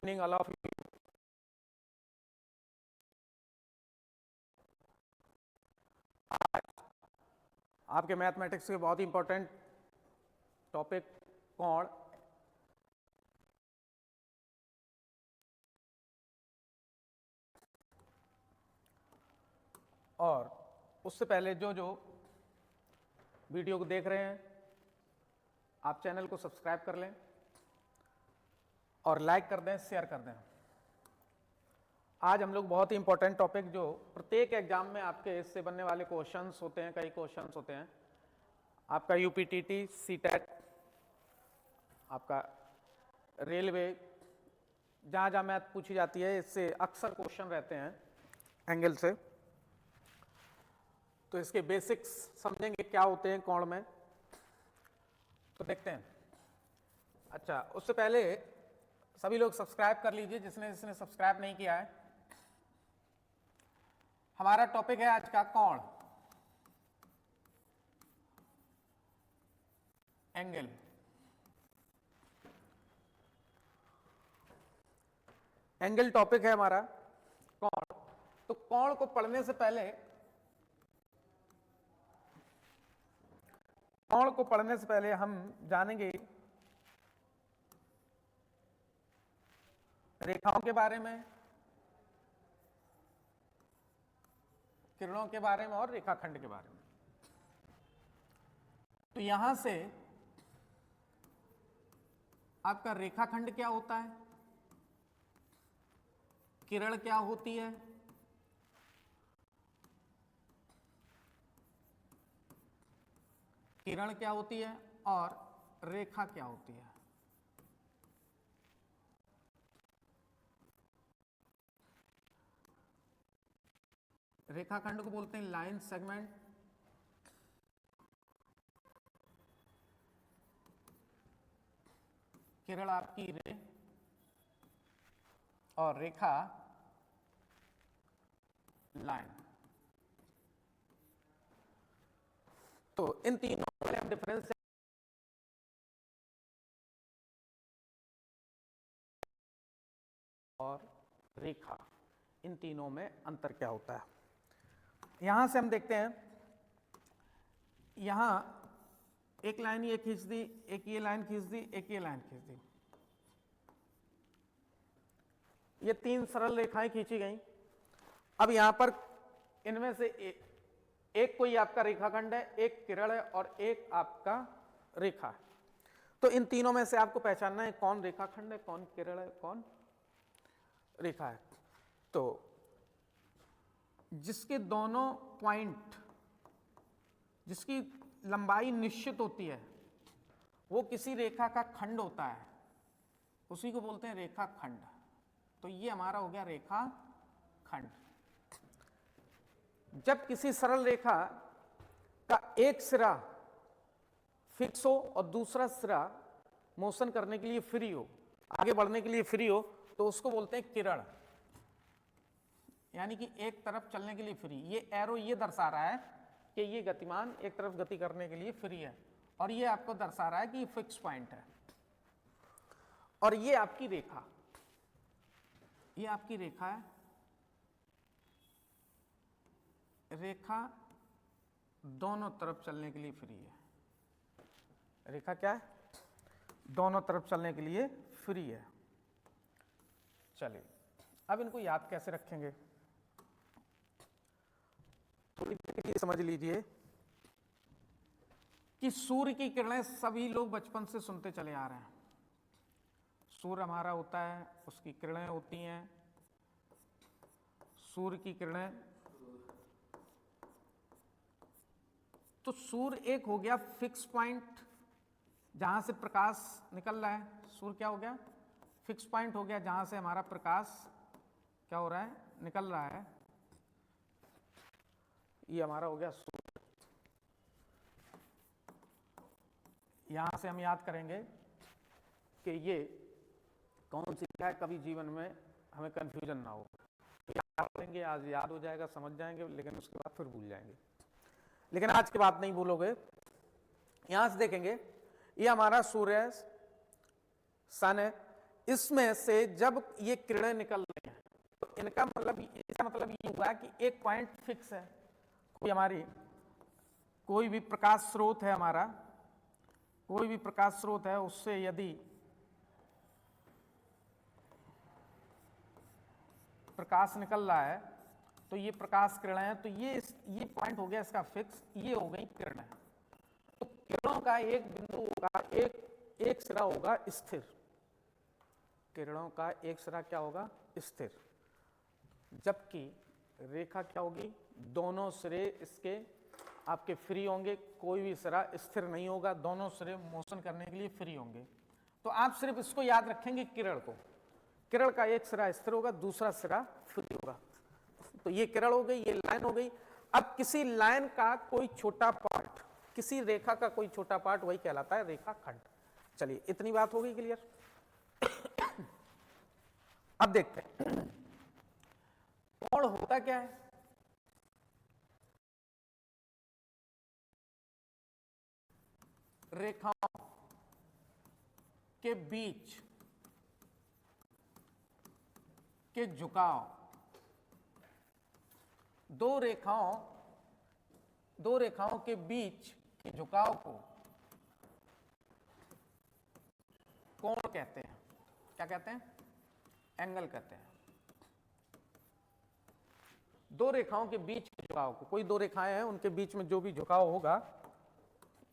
Evening all of you. आपके mathematics के बहुत ही इंपॉर्टेंट टॉपिक कोण और उससे पहले जो जो वीडियो को देख रहे हैं आप चैनल को सब्सक्राइब कर लें और लाइक कर दें, शेयर कर दें। आज हम लोग बहुत ही इंपॉर्टेंट टॉपिक जो प्रत्येक एग्जाम में आपके इससे बनने वाले क्वेश्चंस होते हैं, कई क्वेश्चंस होते हैं। आपका यूपीटीटी, सीटेट, आपका रेलवे, जहाँ जहाँ मैथ पूछी जाती है इससे अक्सर क्वेश्चन रहते हैं एंगल से। तो इसके बेसिक्स समझेंगे क्या होते हैं कोण में, तो देखते हैं। अच्छा, उससे पहले सभी लोग सब्सक्राइब कर लीजिए जिसने सब्सक्राइब नहीं किया है। हमारा टॉपिक है आज का कोण, एंगल। एंगल टॉपिक है हमारा कोण। तो कोण को पढ़ने से पहले हम जानेंगे रेखाओं के बारे में, किरणों के बारे में और रेखाखंड के बारे में। तो यहां से आपका रेखाखंड क्या होता है, किरण क्या होती है, किरण क्या होती है और रेखा क्या होती है। रेखाखंड को बोलते हैं लाइन सेगमेंट, किरण आपकी रे और रेखा लाइन। तो इन तीनों में हम डिफरेंस और रेखा, इन तीनों में अंतर क्या होता है। यहां से हम देखते हैं, यहां एक लाइन ये खींच दी, एक ये लाइन खींच दी, एक ये लाइन खींच दी, ये तीन सरल रेखाएं खींची गई। अब यहां पर इनमें से एक कोई आपका रेखाखंड है, एक किरण है और एक आपका रेखा है। तो इन तीनों में से आपको पहचानना है कौन रेखाखंड है, कौन किरण है, कौन रेखा है। तो जिसके दोनों पॉइंट, जिसकी लंबाई निश्चित होती है, वो किसी रेखा का खंड होता है, उसी को बोलते हैं रेखाखंड। तो ये हमारा हो गया रेखाखंड। जब किसी सरल रेखा का एक सिरा फिक्स हो और दूसरा सिरा मोशन करने के लिए फ्री हो, आगे बढ़ने के लिए फ्री हो, तो उसको बोलते हैं किरण, यानी कि एक तरफ चलने के लिए फ्री। ये एरो ये दर्शा रहा है कि ये गतिमान एक तरफ गति करने के लिए फ्री है, और ये आपको दर्शा रहा है कि ये फिक्स पॉइंट है। और ये आपकी रेखा, ये आपकी रेखा है। रेखा दोनों तरफ चलने के लिए फ्री है। रेखा क्या है? दोनों तरफ चलने के लिए फ्री है। चलिए, अब इनको याद कैसे रखेंगे, थोड़ी देर के लिए समझ लीजिए कि सूर्य की किरणें सभी लोग बचपन से सुनते चले आ रहे हैं। सूर्य हमारा होता है, उसकी किरणें होती हैं। सूर्य की किरणें, तो सूर्य एक हो गया फिक्स पॉइंट जहां से प्रकाश निकल रहा है। सूर्य क्या हो गया? फिक्स पॉइंट हो गया जहां से हमारा प्रकाश क्या हो रहा है? निकल रहा है। ये हमारा हो गया सूर्य। यहां से हम याद करेंगे कि ये कौन सी है, कभी जीवन में हमें कंफ्यूजन ना हो। तो याद करेंगे, आज याद हो जाएगा, समझ जाएंगे, लेकिन उसके बाद फिर भूल जाएंगे। लेकिन आज के बाद नहीं भूलोगे। यहां से देखेंगे, ये हमारा सूर्य सन है, इसमें से जब ये किरणें निकल रही हैं तो इनका मतलब, इसका मतलब ये हुआ कि एक पॉइंट फिक्स है, कोई भी प्रकाश स्रोत है हमारा, कोई भी प्रकाश स्रोत है, उससे यदि प्रकाश निकल रहा है तो ये प्रकाश किरणें हैं, तो ये पॉइंट हो गया इसका फिक्स, ये हो गई किरणें। तो किरणों का एक बिंदु होगा, एक सिरा होगा स्थिर, किरणों का एक सिरा क्या होगा, स्थिर, जबकि रेखा क्या होगी, दोनों सिरे इसके आपके फ्री होंगे, कोई भी सिरा स्थिर नहीं होगा, दोनों सिरे मोशन करने के लिए फ्री होंगे। तो आप सिर्फ इसको याद रखेंगे, किरण का एक सिरा स्थिर होगा, दूसरा सिरा फ्री होगा। तो ये किरण हो गई, ये लाइन हो गई। अब किसी लाइन का कोई छोटा पार्ट, किसी रेखा का कोई छोटा पार्ट, वही कहलाता है रेखाखंड। चलिए इतनी बात हो गई क्लियर। अब देखते हैं कोण होता क्या है। रेखाओं के बीच के झुकाव, दो रेखाओं के बीच के झुकाव को कोण कहते हैं। क्या कहते हैं, एंगल कहते हैं। दो रेखाओं के बीच के झुकाव को, कोई दो रेखाएं हैं, उनके बीच में जो भी झुकाव होगा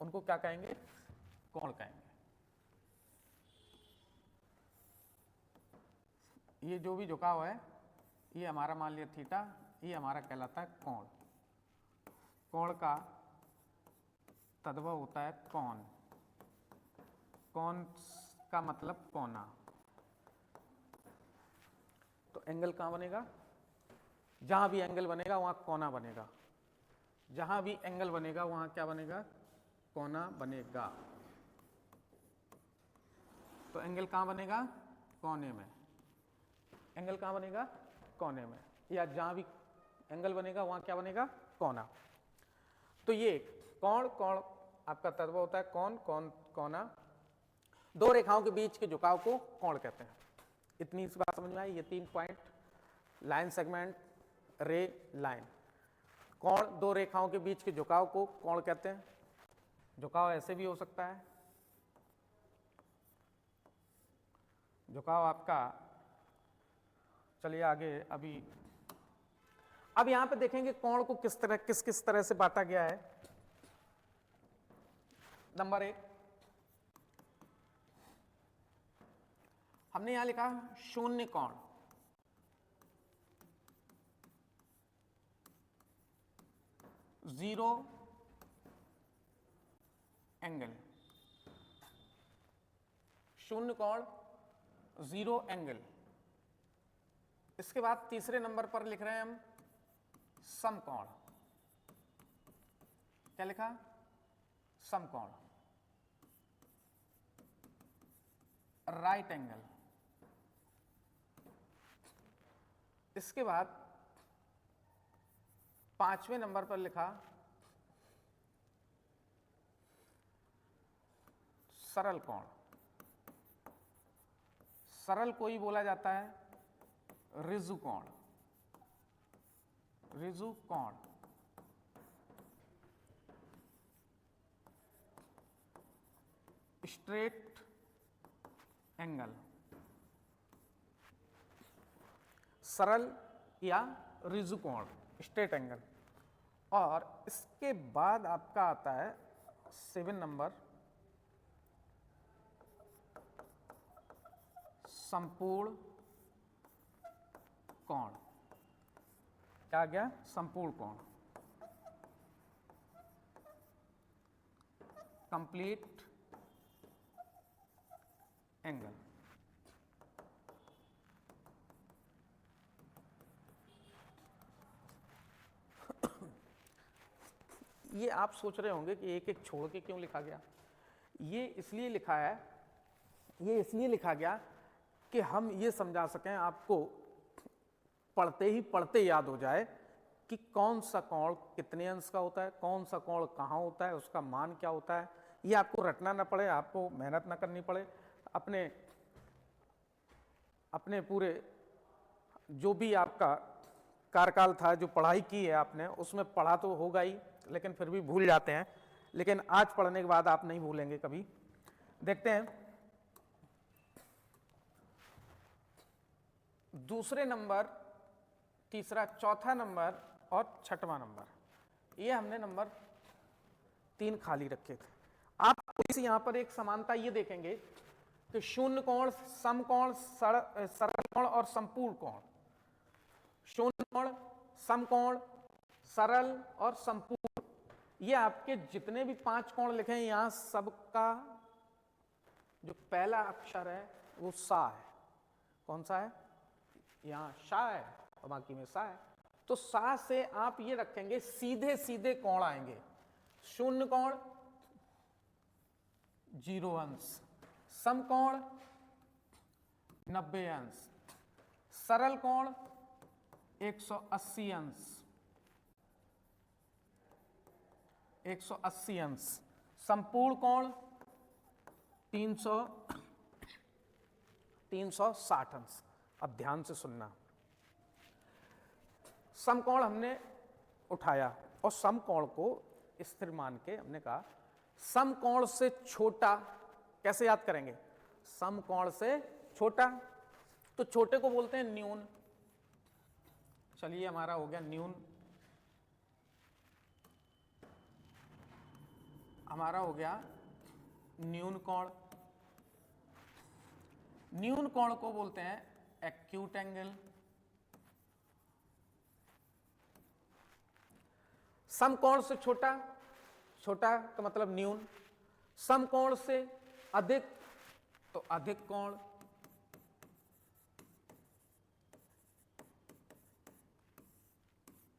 उनको क्या कहेंगे, कोण कहेंगे। ये जो भी झुकाव है, ये हमारा मान लिया थीटा, ये हमारा कहलाता है कोण। कोण का तद्भव होता है कोण, कोण का मतलब कोना। तो एंगल कहां बनेगा, जहां भी एंगल बनेगा वहां कोना बनेगा, जहां भी एंगल बनेगा वहां क्या बनेगा, कोना बनेगा। तो एंगल कहां बनेगा, कोने में। एंगल कहां बनेगा, कोने में, या जहां भी एंगल बनेगा वहां क्या बनेगा, कोना। तो ये कोण आपका तत्व होता है कोण, कोना। दो रेखाओं के बीच के झुकाव को कोण कहते हैं। इतनी सी बात समझ में आई। ये 3 पॉइंट, लाइन सेगमेंट, रे, लाइन। कोण, दो रेखाओं के बीच के झुकाव को कोण कहते हैं। झुकाव ऐसे भी हो सकता है, झुकाव आपका, चलिए आगे। अब यहां पे देखेंगे कोण को किस तरह से बांटा गया है। नंबर 1, हमने यहां लिखा शून्य कोण, जीरो एंगल, शून्य कोण, जीरो एंगल। इसके बाद तीसरे नंबर पर लिख रहे हैं हम समकोण। क्या लिखा, समकोण, राइट एंगल। इसके बाद 5वें नंबर पर लिखा सरल कोण। सरल को ही बोला जाता है ऋजु कोण, ऋजु कोण। स्ट्रेट एंगल, सरल या ऋजु कोण, स्ट्रेट एंगल। और इसके बाद आपका आता है 7 नंबर, संपूर्ण कोण। क्या आ गया, संपूर्ण कोण, कंप्लीट एंगल। ये आप सोच रहे होंगे कि एक एक छोड़ के क्यों लिखा गया। ये इसलिए लिखा है, ये इसलिए लिखा गया कि हम ये समझा सकें, आपको पढ़ते याद हो जाए कि कौन सा कोण कितने अंश का होता है, कौन सा कोण कहाँ होता है, उसका मान क्या होता है। ये आपको रटना ना पड़े, आपको मेहनत ना करनी पड़े, अपने अपने पूरे जो भी आपका कार्यकाल था, जो पढ़ाई की है आपने, उसमें पढ़ा तो होगा ही, लेकिन फिर भी भूल जाते हैं। लेकिन आज पढ़ने के बाद आप नहीं भूलेंगे कभी। देखते हैं दूसरे नंबर, तीसरा, चौथा नंबर और छठवां नंबर, ये हमने नंबर 3 खाली रखे थे। आप थोड़ी सी यहां पर एक समानता ये देखेंगे कि शून्य कोण, समकोण, सरल कोण और संपूर्ण कोण। शून्य कोण, समकोण, सरल और संपूर्ण, ये आपके जितने भी 5 कोण लिखे हैं, यहां सबका जो पहला अक्षर है वो सा है। कौन सा है? यहां शा है और बाकी में सा है। तो सा से आप ये रखेंगे, सीधे सीधे कोण आएंगे। शून्य कोण 0 अंश, समकोण 90 अंश, सरल कोण 180 अंश, 180 अंश, संपूर्ण कोण 360 अंश। अब ध्यान से सुनना, समकोण हमने उठाया और समकोण को स्थिर मान के हमने कहा समकोण से छोटा कैसे याद करेंगे? समकोण से छोटा, तो छोटे को बोलते हैं न्यून। चलिए हमारा हो गया न्यून, हमारा हो गया न्यून कोण। न्यून कोण को बोलते हैं एक्यूट एंगल। समकोण से छोटा, छोटा का मतलब न्यून, समकोण से अधिक तो अधिक कोण,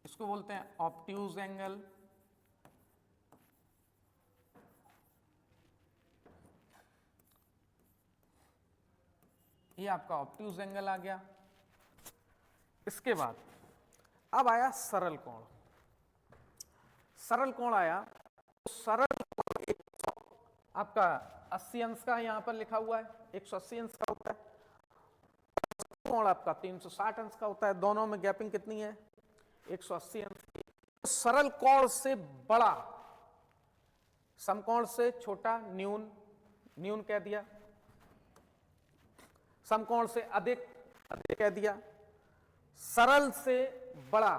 इसको बोलते हैं ऑब्ट्यूज एंगल। ये आपका ऑब्ट्यूज एंगल आ गया। इसके बाद अब आया सरल कोण। सरल कोण आया तो सरल कोण आपका 80 अंश का यहां पर लिखा हुआ है, 180 अंश का होता है। कोण आपका 360 अंश का होता है। दोनों में गैपिंग कितनी है? 180 अंश की। तो सरल कोण से बड़ा, समकोण से छोटा न्यून, न्यून कह दिया। समकोण से अधिक, अधिक कह दिया। सरल से बड़ा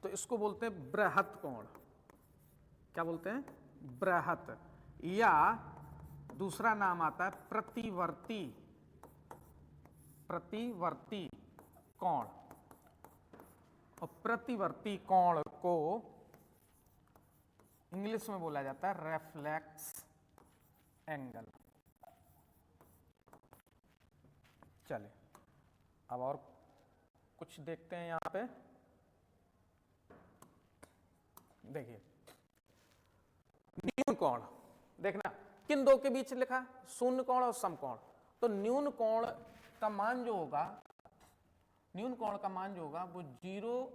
तो इसको बोलते हैं बृहत कोण। क्या बोलते हैं? बृहत, या दूसरा नाम आता है प्रतिवर्ती, प्रतिवर्ती कोण। और प्रतिवर्ती कोण को इंग्लिश में बोला जाता है रेफ्लेक्स एंगल। चलिए अब और कुछ देखते हैं यहां पे। देखिए न्यून कोण, देखना किन दो के बीच लिखा? शून्य कोण और समकोण। तो न्यून कोण का मान जो होगा, न्यून कोण का मान जो होगा वो 0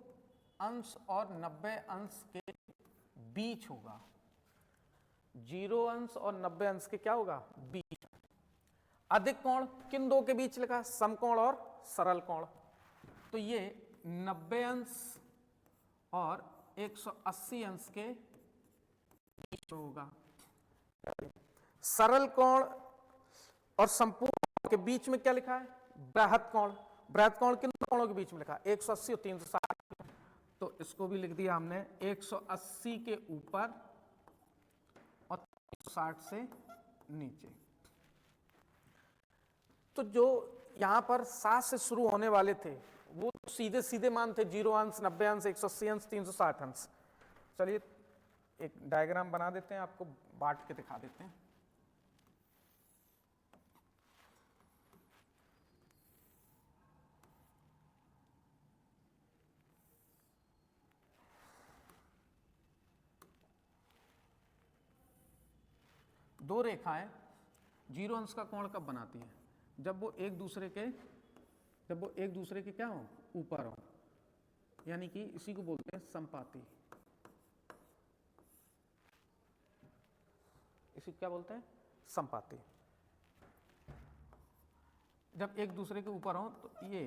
अंश और 90 अंश के बीच होगा। 0 अंश और 90 अंश के क्या होगा? बीच। अधिक कोण किन दो के बीच लिखा? समकोण और सरल कोण। तो ये 90 अंश और 180 अंश के बीच होगा। सरल कोण और संपूर्ण कोण के बीच में क्या लिखा है? बृहत कोण। बृहत कोण किन कोणों के बीच में लिखा? 180 और 360। तो इसको भी लिख दिया हमने 180 के ऊपर और 360 से नीचे। तो जो यहां पर 7 से शुरू होने वाले थे वो सीधे सीधे मान थे, 0 अंश, 90 अंश, 180 अंश, 360 अंश। चलिए एक डायग्राम बना देते हैं, आपको बांट के दिखा देते हैं। दो रेखाएं 0 अंश का कोण कब बनाती हैं? जब वो एक दूसरे के क्या हो? ऊपर हो। यानी कि इसी को बोलते हैं संपाती। इसी क्या बोलते हैं? संपाती। जब एक दूसरे के ऊपर हो तो ये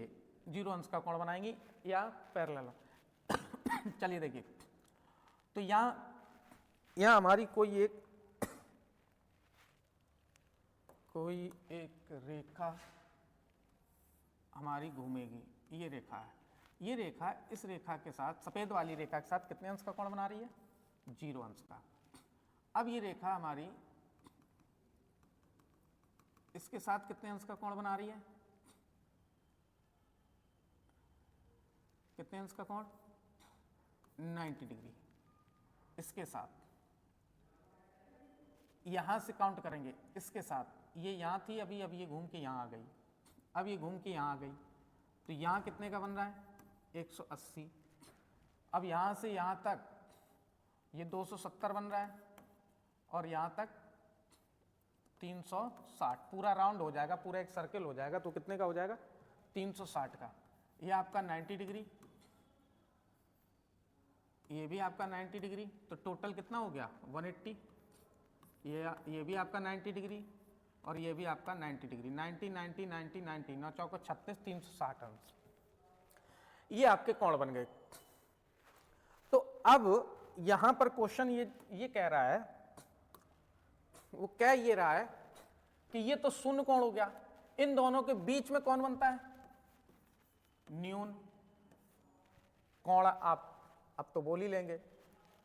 0 अंश का कोण बनाएंगी या पैरेलल। चलिए देखिए, तो यहाँ हमारी कोई एक रेखा हमारी घूमेगी, ये रेखा है, ये रेखा इस रेखा के साथ, सफेद वाली रेखा के साथ कितने अंश का कोण बना रही है? 0 अंश का। अब ये रेखा हमारी इसके साथ कितने अंश का कोण बना रही है? कितने अंश का कोण? 90 डिग्री। इसके साथ यहां से काउंट करेंगे, इसके साथ ये यहां थी, अभी ये घूम के यहां आ गई, अब ये घूम के यहां आ गई, तो यहां कितने का बन रहा है? 180। अब यहां से यहां तक ये 270 बन रहा है और यहां तक 360, पूरा राउंड हो जाएगा, पूरा एक सर्कल हो जाएगा, तो कितने का हो जाएगा? 360 का। ये आपका 90 डिग्री, ये भी आपका 90 डिग्री, तो टोटल कितना हो गया? 180। ये भी आपका 90 डिग्री और ये भी आपका 90 डिग्री, 90 90 90 90, 9 चौको 36, 360 अंश। ये आपके कोण बन गए। तो अब यहां पर क्वेश्चन ये कह रहा है, वो कह ये रहा है कि ये तो शून्य कोण हो गया, इन दोनों के बीच में कौन बनता है? न्यून कोण। आप अब तो बोल ही लेंगे,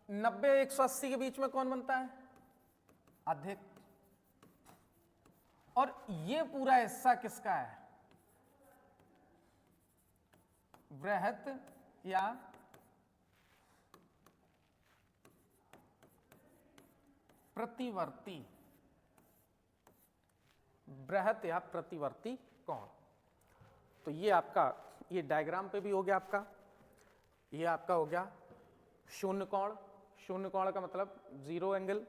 90 180 के बीच में कौन बनता है? अधिक। और ये पूरा हिस्सा किसका है? बृहत या प्रतिवर्ती, बृहत या प्रतिवर्ती कोण। तो ये आपका, ये डायग्राम पे भी हो गया आपका, ये आपका हो गया शून्य कोण। शून्य कोण का मतलब 0 एंगल,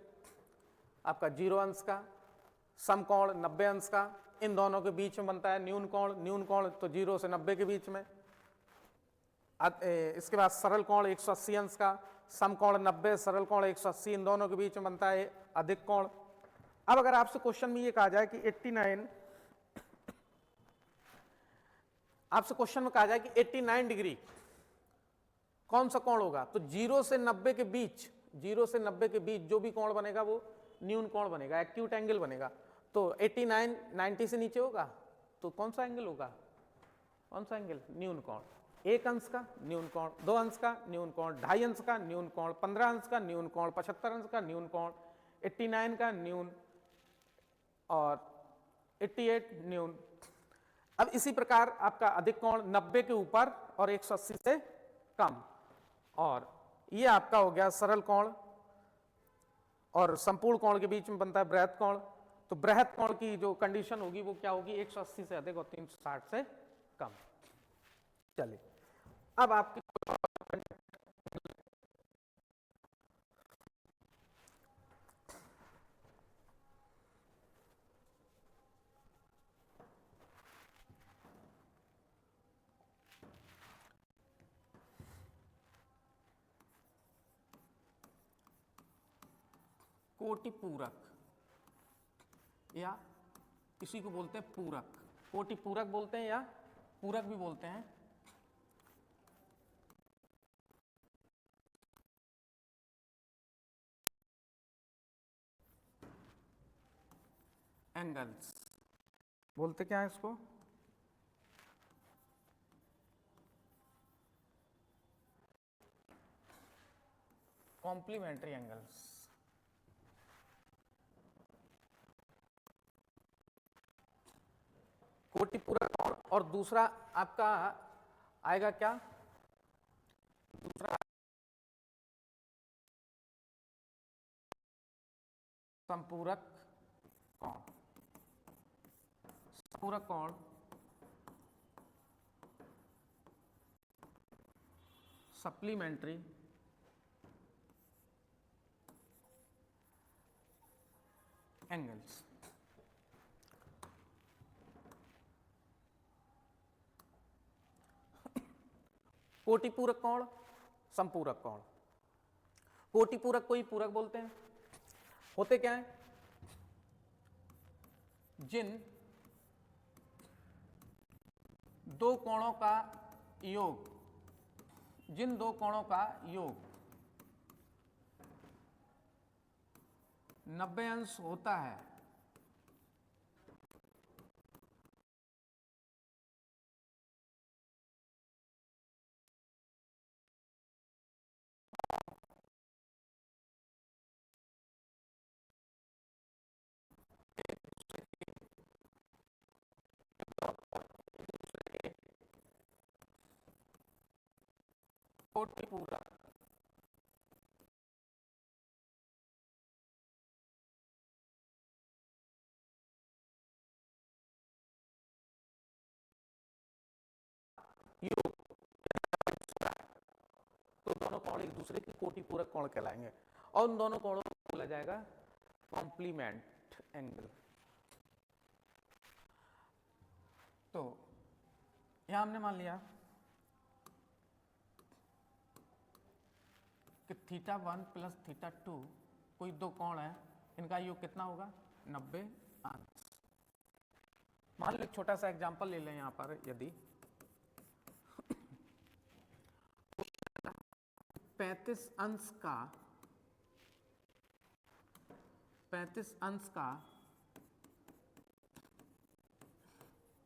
आपका 0 अंश का। समकोण 90 अंश का, इन दोनों के बीच में बनता है न्यून कोण। न्यून कोण तो 0 से 90 के बीच में। इसके बाद सरल कोण 180 अंश का, समकोण 90, सरल कोण 180, इन दोनों के बीच में बनता है अधिक कोण। अब अगर आपसे क्वेश्चन में ये कहा जाए कि 89, आपसे क्वेश्चन में कहा जाए कि 89 डिग्री कौन सा कोण होगा, तो 0 से 90 के बीच, 0 से 90 के बीच जो भी कोण बनेगा वो न्यून कोण बनेगा, एक्यूट एंगल बनेगा। तो 89 90 से नीचे होगा तो कौन सा एंगल होगा? कौन सा एंगल? न्यून कोण। 1 अंश का न्यून कोण, 2 अंश का न्यून कोण, 2.5 अंश का न्यून कोण, 15 अंश का न्यून कोण, 75 अंश का न्यून कोण, 89 का न्यून और 88 न्यून। अब इसी प्रकार आपका अधिक कोण 90 के ऊपर और 180 से कम। और ये आपका हो गया सरल कोण और संपूर्ण कोण के बीच में बनता है बृहत कोण। तो बृहत कोण की जो कंडीशन होगी वो क्या होगी? 180 से अधिक और 360 से कम। चलिए अब आपकी कोटि पूरक, या इसी को बोलते हैं पूरक, कोटि पूरक बोलते हैं या पूरक भी बोलते हैं। एंगल्स बोलते क्या है इसको? Complementary angles. कोटि पूरक कोण। और दूसरा आपका आएगा क्या? दूसरा संपूरक कोण। संपूरक कोण सप्लीमेंट्री एंगल्स। कोटि पूरक कोण, संपूरक कोण। कोटि पूरक को ही पूरक बोलते हैं। होते क्या है? जिन दो कोणों का योग, जिन दो कोणों का योग 90 अंश होता है, कोटि पूरक योग, तो दोनों कोण एक दूसरे के कोटि पूरक कोण कहलाएंगे और उन दोनों कोणों को बोला जाएगा कॉम्प्लीमेंट एंगल। तो यहां हमने मान लिया कि θ1 प्लस θ2 कोई दो कोण है, इनका योग कितना होगा 90 अंश। मान लो एक छोटा सा एग्जांपल ले लें यहां पर, यदि 35 अंश का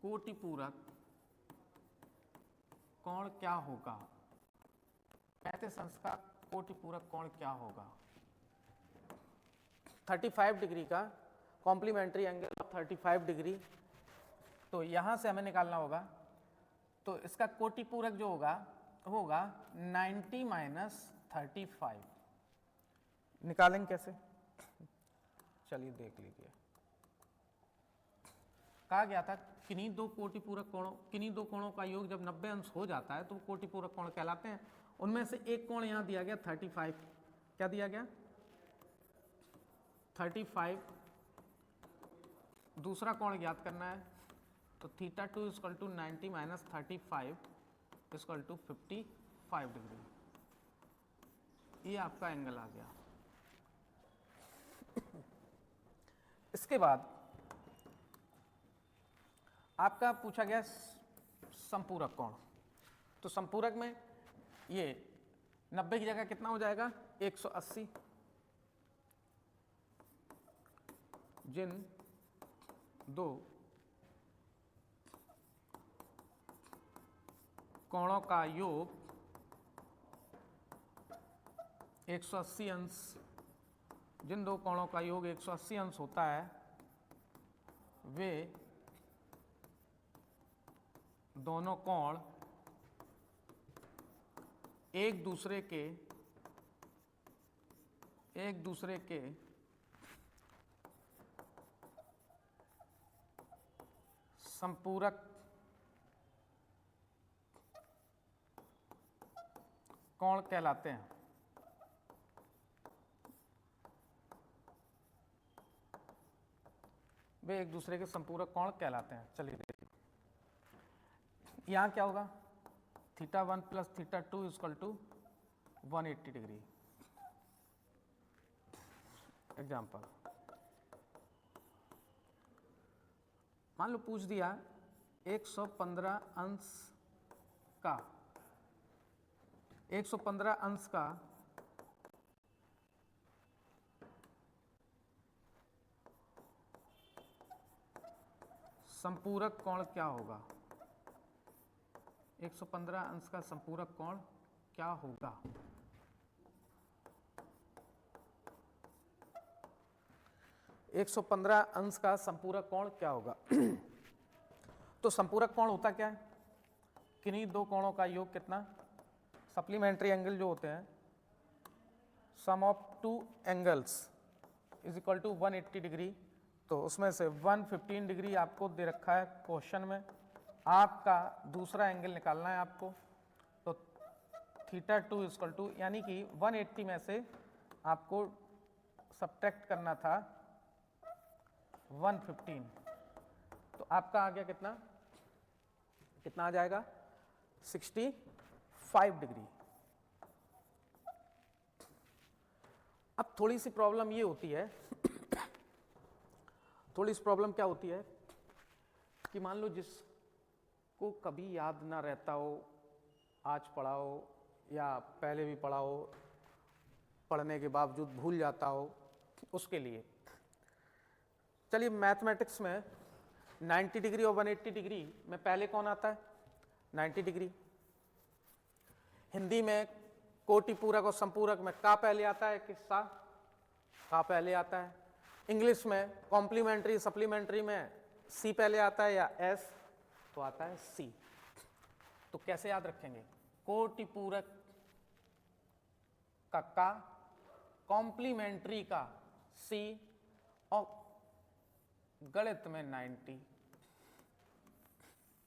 कोटि पूरक कोण क्या होगा, 35 अंश का कोटि पूरक कोण क्या होगा, 35 डिग्री का कॉम्प्लीमेंट्री एंगल ऑफ 35 डिग्री। तो यहां से हमें निकालना होगा, तो इसका कोटि पूरक जो होगा 90 माइनस 35। निकालेंगे कैसे, चलिए देख लीजिए। कहा गया था किन्हीं दो कोटि पूरक कोणों, किन्हीं दो कोणों का योग जब 90 अंश हो जाता है तो वो कोटि पूरक कोण कहलाते हैं। उनमें से एक कोण यहां दिया गया 35, क्या दिया गया 35। दूसरा कोण ज्ञात करना है, तो θ2 equal to 90 minus 35 equal to 55 degree. ये आपका एंगल आ गया। इसके बाद आपका पूछा गया संपूरक कोण। तो संपूरक में ये 90 की जगह कितना हो जाएगा 180, जिन दो कोणों का योग 180 अंश, जिन दो कोणों का योग 180 अंश होता है, वे दोनों कोण एक दूसरे के संपूरक कोण कहलाते हैं। वे एक दूसरे के संपूरक कोण कहलाते हैं। चलिए देखिए, यहां क्या होगा θ1 plus θ2 equal to 180 degree. Example, मान लो पूछ दिया 115 अंश का संपूरक कोण क्या होगा, 115 अंश का संपूरक कोण क्या होगा। एक 115 अंश का संपूरक कोण क्या होगा। तो संपूरक कोण होता क्या है, किन्हीं दो कोणों का योग कितना, सप्लीमेंट्री एंगल जो होते हैं, sum of two angles is equal to 180 degree. तो उसमें से 115 डिग्री आपको दे रखा है क्वेश्चन में, आपका दूसरा एंगल निकालना है आपको। तो θ2 इक्वल टू, यानी कि 180 में से आपको सब्ट्रैक्ट करना था 115, तो आपका आ गया कितना आ जाएगा 65 डिग्री। अब थोड़ी सी प्रॉब्लम ये होती है थोड़ी सी प्रॉब्लम क्या होती है कि मान लो जिस को कभी याद ना रहता हो, आज पढ़ा हो या पहले भी पढ़ा हो, पढ़ने के बावजूद भूल जाता हो, उसके लिए चलिए मैथमेटिक्स में 90 डिग्री और 180 डिग्री में पहले कौन आता है? 90 डिग्री। हिंदी में कोटि पूरक और संपूरक में का पहले आता है कि सा? का पहले आता है। इंग्लिश में कॉम्प्लीमेंट्री सप्लीमेंट्री में सी पहले आता है या एस? तो आता है सी। तो कैसे याद रखेंगे? कोटि पूरक का, कॉम्प्लीमेंट्री का सी और गणित में 90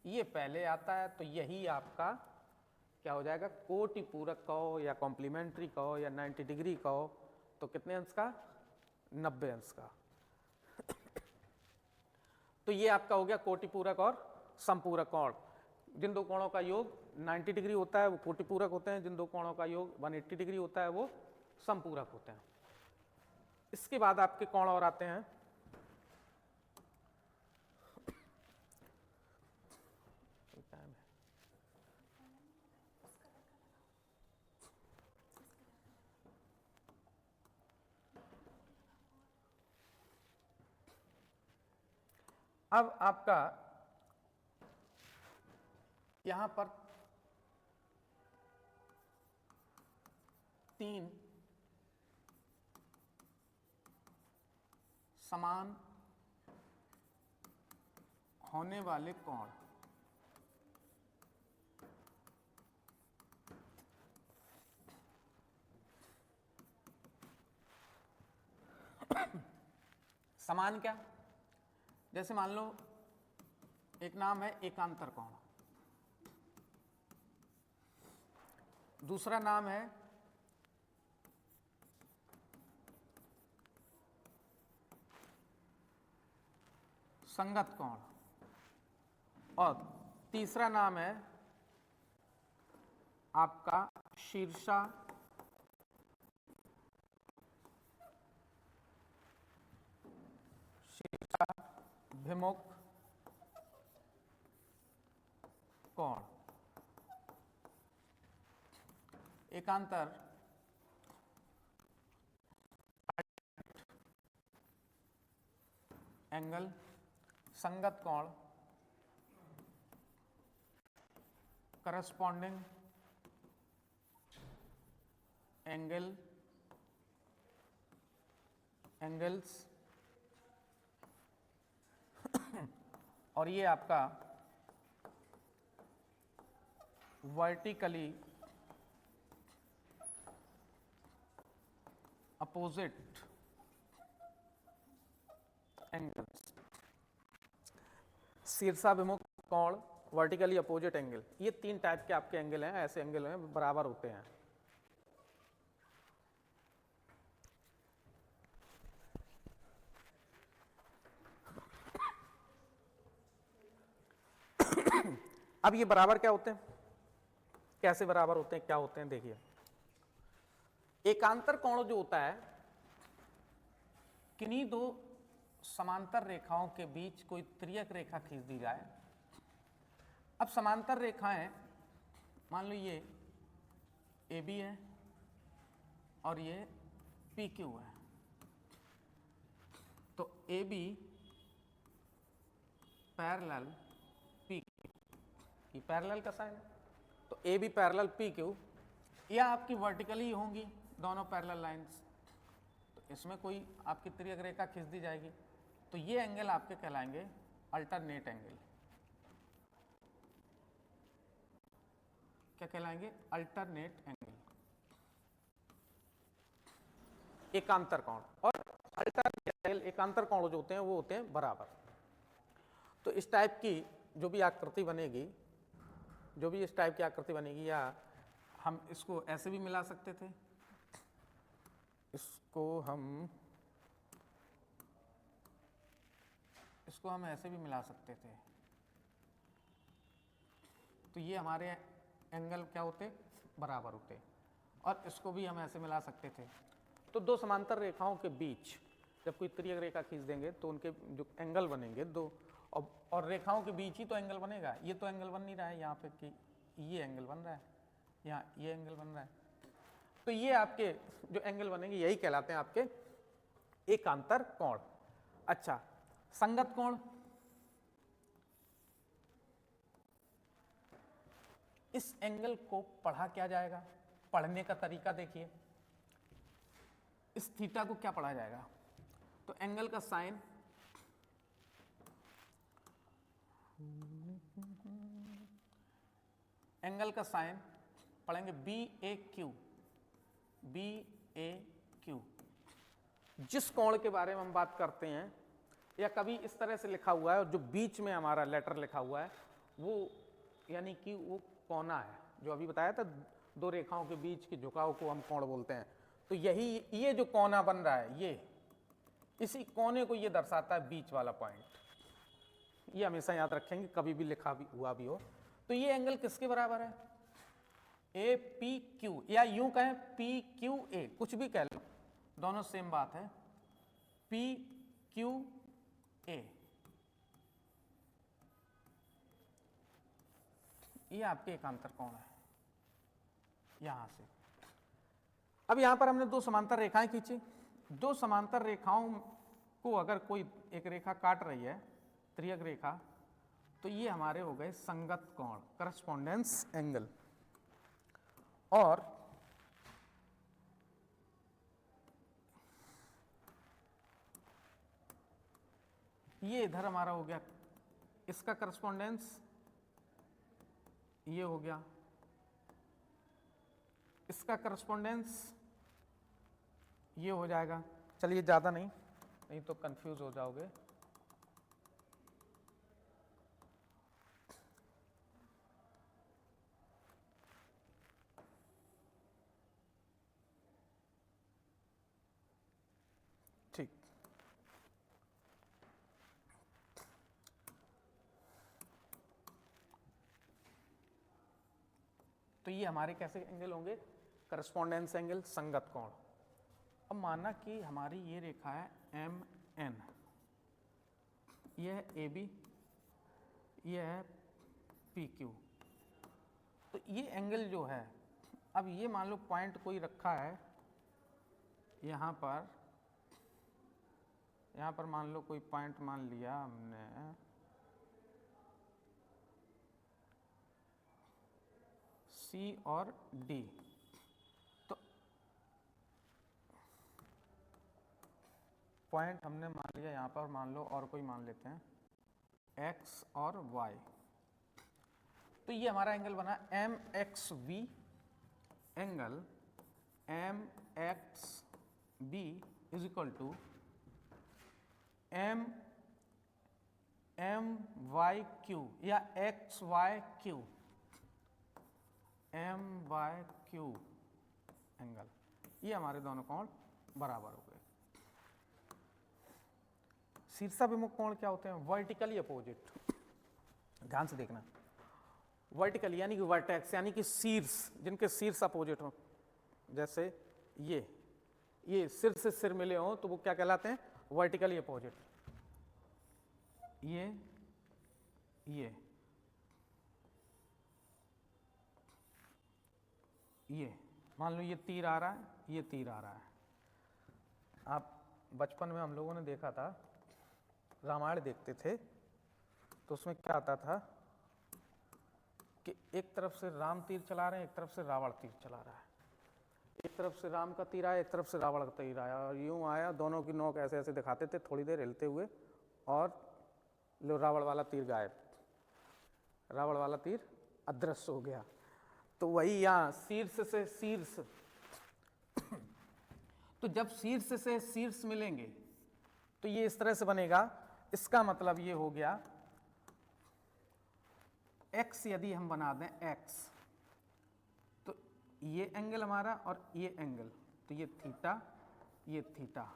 ये पहले आता है। तो यही आपका क्या हो जाएगा? कोटि पूरक कहो या कॉम्प्लीमेंट्री कहो या 90 डिग्री कहो, तो कितने अंश का? 90 अंश का। तो ये आपका हो गया कोटि पूरक और संपूरक कोण। जिन दो कोणों का योग 90 डिग्री होता है वो कोटि पूरक होते हैं, जिन दो कोणों का योग 180 डिग्री होता है वो संपूरक होते हैं। इसके बाद आपके कोण और आते हैं अब आपका यहां पर 3 समान होने वाले कोण, समान क्या? जैसे मान लो एक नाम है एकांतर कोण, दूसरा नाम है संगत कोण और तीसरा नाम है आपका शीर्षा भिमुख कोण। एकांतर एंगल, संगत कोण करस्पॉन्डिंग एंगल, एंगल्स, और ये आपका वर्टिकली अपोजिट एंगल्स। शीर्षाभिमुख कोण, वर्टिकली अपोजिट एंगल, ये 3 टाइप के आपके एंगल हैं। ऐसे एंगल हैं बराबर होते हैं। अब ये बराबर क्या होते हैं, कैसे बराबर होते हैं, क्या होते हैं? देखिए एकांतर कोण जो होता है, किन्हीं दो समांतर रेखाओं के बीच कोई तिर्यक रेखा खींच दी जाए। अब समांतर रेखाएं मान लो ये AB है और ये PQ है। तो AB पैरेलल PQ, ये पैरेलल का साइन है, तो AB पैरेलल PQ, या आपकी वर्टिकली होंगी दोनों पैरेलल लाइंस। तो इसमें कोई आपकी तिर्यक रेखा खींच दी जाएगी, तो ये एंगल आपके कहलाएंगे अल्टरनेट एंगल। क्या कहलाएंगे? अल्टरनेट एंगल, एकांतर कोण। और अल्टरनेट एंगल, एकांतर कोण जो होते हैं वो होते हैं बराबर। तो इस टाइप की जो भी आकृति बनेगी, जो भी इस टाइप की आकृति बनेगी, या हम इसको ऐसे भी मिला सकते थे, इसको हम ऐसे भी मिला सकते थे। तो ये हमारे एंगल क्या होते? बराबर होते। और इसको भी हम ऐसे मिला सकते थे। तो दो समांतर रेखाओं के बीच जब कोई तिर्यक रेखा खींच देंगे तो उनके जो एंगल बनेंगे दो, और रेखाओं के बीच ही तो एंगल बनेगा। ये तो एंगल बन नहीं रहा है यहाँ पे कि ये एंगल बन रहा है, यहाँ ये एंगल बन रहा है। तो ये आपके जो एंगल बनेंगे यही कहलाते हैं आपके एकांतर कोण। अच्छा, संगत कोण, इस एंगल को पढ़ा क्या जाएगा? पढ़ने का तरीका देखिए, इस थीटा को क्या पढ़ा जाएगा? तो एंगल का साइन पढ़ेंगे बी ए क्यू। जिस कोण के बारे में हम बात करते हैं, या कभी इस तरह से लिखा हुआ है और जो बीच में हमारा लेटर लिखा हुआ है वो यानी कि वो कोना है, जो अभी बताया था दो रेखाओं के बीच के झुकाव को हम कोण बोलते हैं। तो यही ये जो कोना बन रहा है, ये इसी कोने को ये दर्शाता है बीच वाला पॉइंट। ये हमेशा याद रखेंगे, कभी भी लिखा भी हुआ भी हो। तो ये एंगल किसके बराबर है? ए पी क्यू, या यूं कहें पी क्यू ए, कुछ भी कह लो, दोनों सेम बात है। पी क्यू ए, ये आपके एकांतर कोण है यहां से। अब यहां पर हमने दो समांतर रेखाएं खींची। दो समांतर रेखाओं को अगर कोई एक रेखा काट रही है, त्रियक रेखा, तो ये हमारे हो गए संगत कोण, करस्पॉन्डेंस एंगल। और ये इधर हमारा हो गया इसका करस्पॉन्डेंस, ये हो गया इसका करस्पॉन्डेंस, ये हो जाएगा। चलिए ज्यादा नहीं तो कंफ्यूज हो जाओगे। ठीक, तो ये हमारे कैसे एंगल होंगे? करस्पॉन्डेंस एंगल, संगत कोण। अब माना कि हमारी ये रेखा है एम एन, ये है ए बी, ये है पी क्यू। तो ये एंगल जो है, अब ये मान लो पॉइंट कोई रखा है यहाँ पर मान लो कोई पॉइंट मान लिया हमने सी और डी। तो पॉइंट हमने मान लिया यहाँ पर, मान लो और कोई मान लेते हैं एक्स और वाई। तो ये हमारा एंगल बना M X V, angle M X B is equal to M Y Q या X Y Q, M Y Q angle. ये हमारे दोनों कोण बराबर हो गए। शीर्षाभिमुख कोण क्या होते हैं? Vertically opposite. ध्यान से देखना, वर्टिकल यानी कि वर्टेक्स, यानी कि शीर्ष, जिनके शीर्ष अपोजिट हो। जैसे ये सिर से सिर मिले हो तो वो क्या कहलाते हैं? Vertically opposite. ये मान लो ये तीर आ रहा है, ये तीर आ रहा है। आप बचपन में हम लोगों ने देखा था, रामायण देखते थे तो उसमें क्या आता था कि एक तरफ से राम तीर चला रहे हैं, एक तरफ से रावण तीर चला रहा है। एक तरफ से राम का तीर आया, एक तरफ से रावण का तीर आया, और यूं आया, दोनों की नोक ऐसे ऐसे दिखाते थे, थोड़ी देर हिलते हुए, और लो रावण वाला तीर गायब, रावण वाला तीर अदृश्य हो गया। तो वही यहाँ शीर्ष से शीर्ष तो जब शीर्ष से शीर्ष मिलेंगे तो ये इस तरह से बनेगा। इसका मतलब ये हो गया x, यदि हम बना दें x, तो ये एंगल हमारा और ये एंगल, तो ये थीटा, ये थीटा,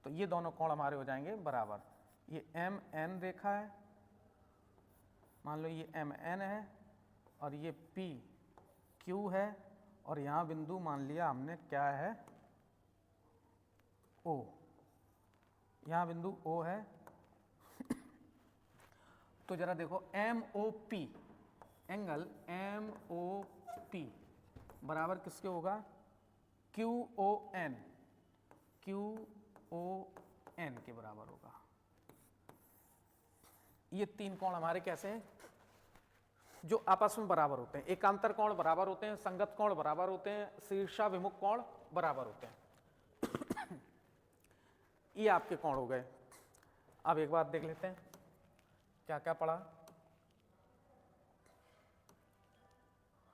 तो ये दोनों कोण हमारे हो जाएंगे बराबर। ये एम एन रेखा है, मान लो ये एम एन है, और ये पी क्यू है, और यहाँ बिंदु मान लिया हमने क्या है? ओ। यहाँ बिंदु ओ है तो जरा देखो MOP एंगल MOP बराबर किसके होगा, QON के बराबर होगा। ये तीन कोण हमारे कैसे हैं, जो आपस में बराबर होते हैं, एकांतर कोण बराबर होते हैं, संगत कोण बराबर होते हैं, शीर्षाभिमुख कोण बराबर होते हैं। ये आपके कोण हो गए। अब एक बात देख लेते हैं क्या क्या पढ़ा।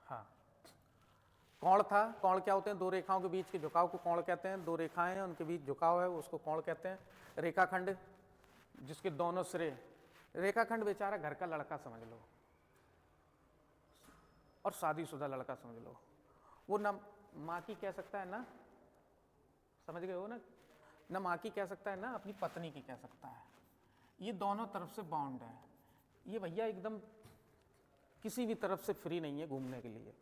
हाँ, कोण था, कोण क्या होते हैं, दो रेखाओं के बीच के झुकाव को कोण कहते हैं। दो रेखाएं हैं उनके बीच झुकाव है उसको कोण कहते हैं। रेखाखंड जिसके दोनों सिरे, रेखाखंड बेचारा घर का लड़का समझ लो और शादीशुदा लड़का समझ लो, वो ना माँ की कह सकता है ना, समझ गए हो ना, ना माँ की कह सकता है ना अपनी पत्नी की कह सकता है। ये दोनों तरफ से बाउंड है। ये भैया एकदम किसी भी तरफ से फ्री नहीं है घूमने के लिए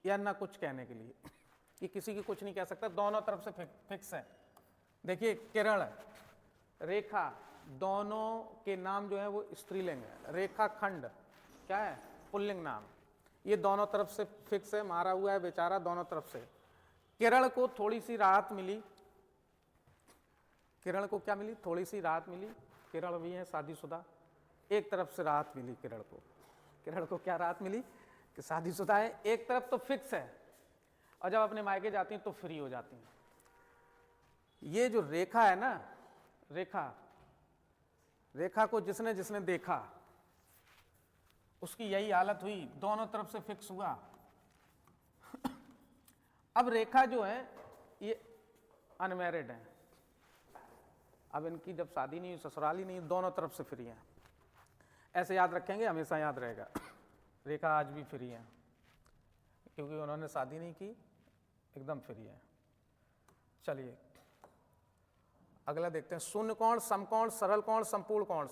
या ना कुछ कहने के लिए, ये किसी की कुछ नहीं कह सकता, दोनों तरफ से फिक्स है। देखिए किरण, रेखा, दोनों के नाम जो है वो स्त्रीलिंग है। रेखाखंड क्या है, पुल्लिंग नाम। ये दोनों तरफ से फिक्स है, मारा हुआ है बेचारा दोनों तरफ से। किरण को थोड़ी सी राहत मिली, किरण को क्या मिली, थोड़ी सी राहत मिली। किरण भी है शादीशुदा, एक तरफ से राहत मिली किरण को। किरण को क्या राहत मिली कि शादीशुदा है, एक तरफ तो फिक्स है और जब अपने मायके जाती हैं तो फ्री हो जाती हैं। ये जो रेखा है ना, रेखा को जिसने जिसने देखा उसकी यही हालत हुई, दोनों तरफ से फिक्स हुआ। अब रेखा जो है ये अनमैरिड है, अब इनकी जब शादी नहीं हुई, ससुराल ही नहीं, दोनों तरफ से फ्री है। ऐसे याद रखेंगे, हमेशा याद रहेगा। रेखा आज भी फ्री है क्योंकि उन्होंने शादी नहीं की, एकदम फ्री है। चलिए अगला देखते हैं। शून्य कोण, समकोण, सरल कोण, संपूर्ण कोण।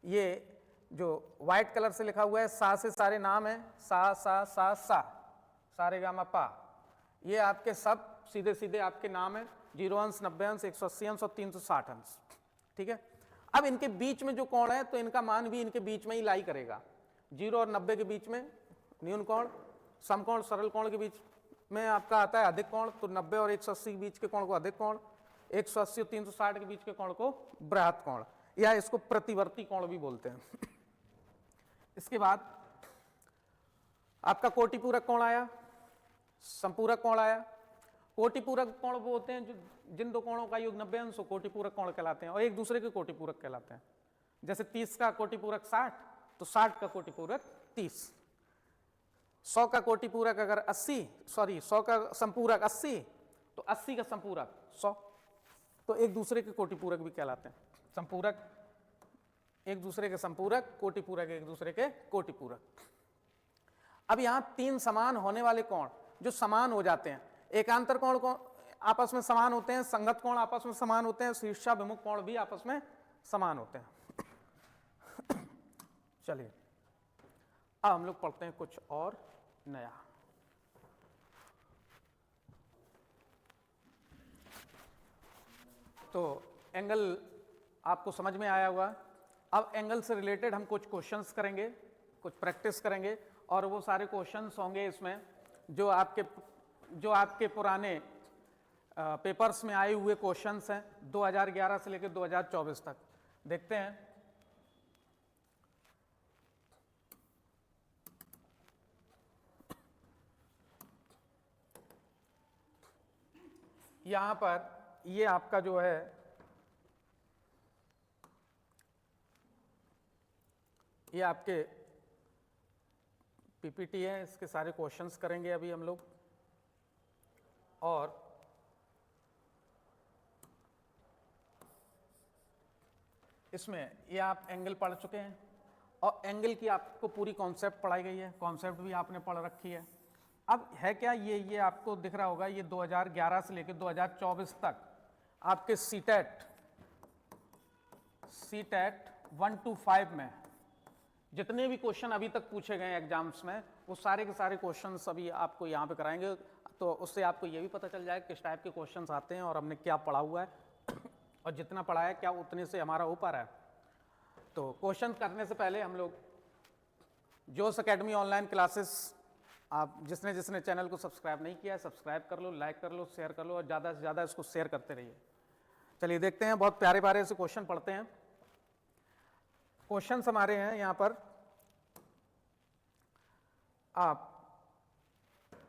ये जो व्हाइट कलर से लिखा हुआ है, सा से सारे नाम है, सा सा सा सा, सारे गामा पा, ये आपके सब सीधे सीधे आपके नाम है। 0 अंश, 90 अंश, 180 अंश और 360 अंश, ठीक है। अब इनके बीच में जो कोण है तो इनका मान भी इनके बीच में ही लाई करेगा। 0 और 90 के बीच में न्यून कोण, समकोण सरल कोण के बीच में आपका आता है अधिक कोण, तो 90 और 180 के बीच के कोण को अधिक कोण, 180 और 360 के बीच के कोण को बृहत कोण, या इसको प्रतिवर्ती कोण भी बोलते हैं। इसके बाद आपका कोटिपूरक कोण आया, संपूरक कोण आया। कोटिपूरक कोण वो होते हैं जो जिन दो कोणों का योग 90 अंश कोटिपूरक कोण कहलाते हैं और एक दूसरे के कोटिपूरक कहलाते हैं। जैसे 30 का कोटिपूरक 60 तो 60 का कोटिपूरक 30, 100 का कोटिपूरक अगर 100 का संपूरक 80 तो 80 का संपूरक 100, तो एक दूसरे के कोटिपूरक भी कहलाते हैं। संपूरक एक दूसरे के संपूरक, कोटिपूरक एक दूसरे के कोटिपूरक। अब यहां तीन समान होने वाले कोण जो समान हो जाते हैं, एकांतर कोण को आपस में समान होते हैं, संगत कोण आपस में समान होते हैं, शीर्षाभिमुख कोण भी आपस में समान होते हैं। चलिए अब हम लोग पढ़ते हैं कुछ और नया। तो एंगल आपको समझ में आया हुआ। अब एंगल से रिलेटेड हम कुछ क्वेश्चंस करेंगे, कुछ प्रैक्टिस करेंगे और वो सारे क्वेश्चंस होंगे इसमें जो आपके पुराने पेपर्स में आए हुए क्वेश्चंस हैं 2011 से लेकर 2024 तक। देखते हैं। यहां पर ये आपका जो है ये आपके पीपीटी है, इसके सारे क्वेश्चंस करेंगे अभी हम लोग। और इसमें ये आप एंगल पढ़ चुके हैं और एंगल की आपको पूरी कॉन्सेप्ट पढ़ाई गई है, कॉन्सेप्ट भी आपने पढ़ रखी है। अब है क्या, ये आपको दिख रहा होगा, ये 2011 से लेकर 2024 तक आपके सीटेट 1 to 5 में जितने भी क्वेश्चन अभी तक पूछे गए एग्जाम्स में, वो सारे के सारे क्वेश्चंस अभी आपको यहाँ पे कराएंगे। तो उससे आपको ये भी पता चल जाएगा किस टाइप के क्वेश्चंस आते हैं और हमने क्या पढ़ा हुआ है और जितना पढ़ा है क्या उतने से हमारा हो पा रहा है। तो क्वेश्चन करने से पहले हम लोग जोश एकेडमी ऑनलाइन क्लासेस, आप जिसने जिसने चैनल को सब्सक्राइब नहीं किया है सब्सक्राइब कर लो, लाइक कर लो, शेयर कर लो और ज़्यादा से ज़्यादा इसको शेयर करते रहिए। चलिए देखते हैं, बहुत प्यारे प्यारे से क्वेश्चन पढ़ते हैं। क्वेश्चन हमारे हैं यहाँ पर। आप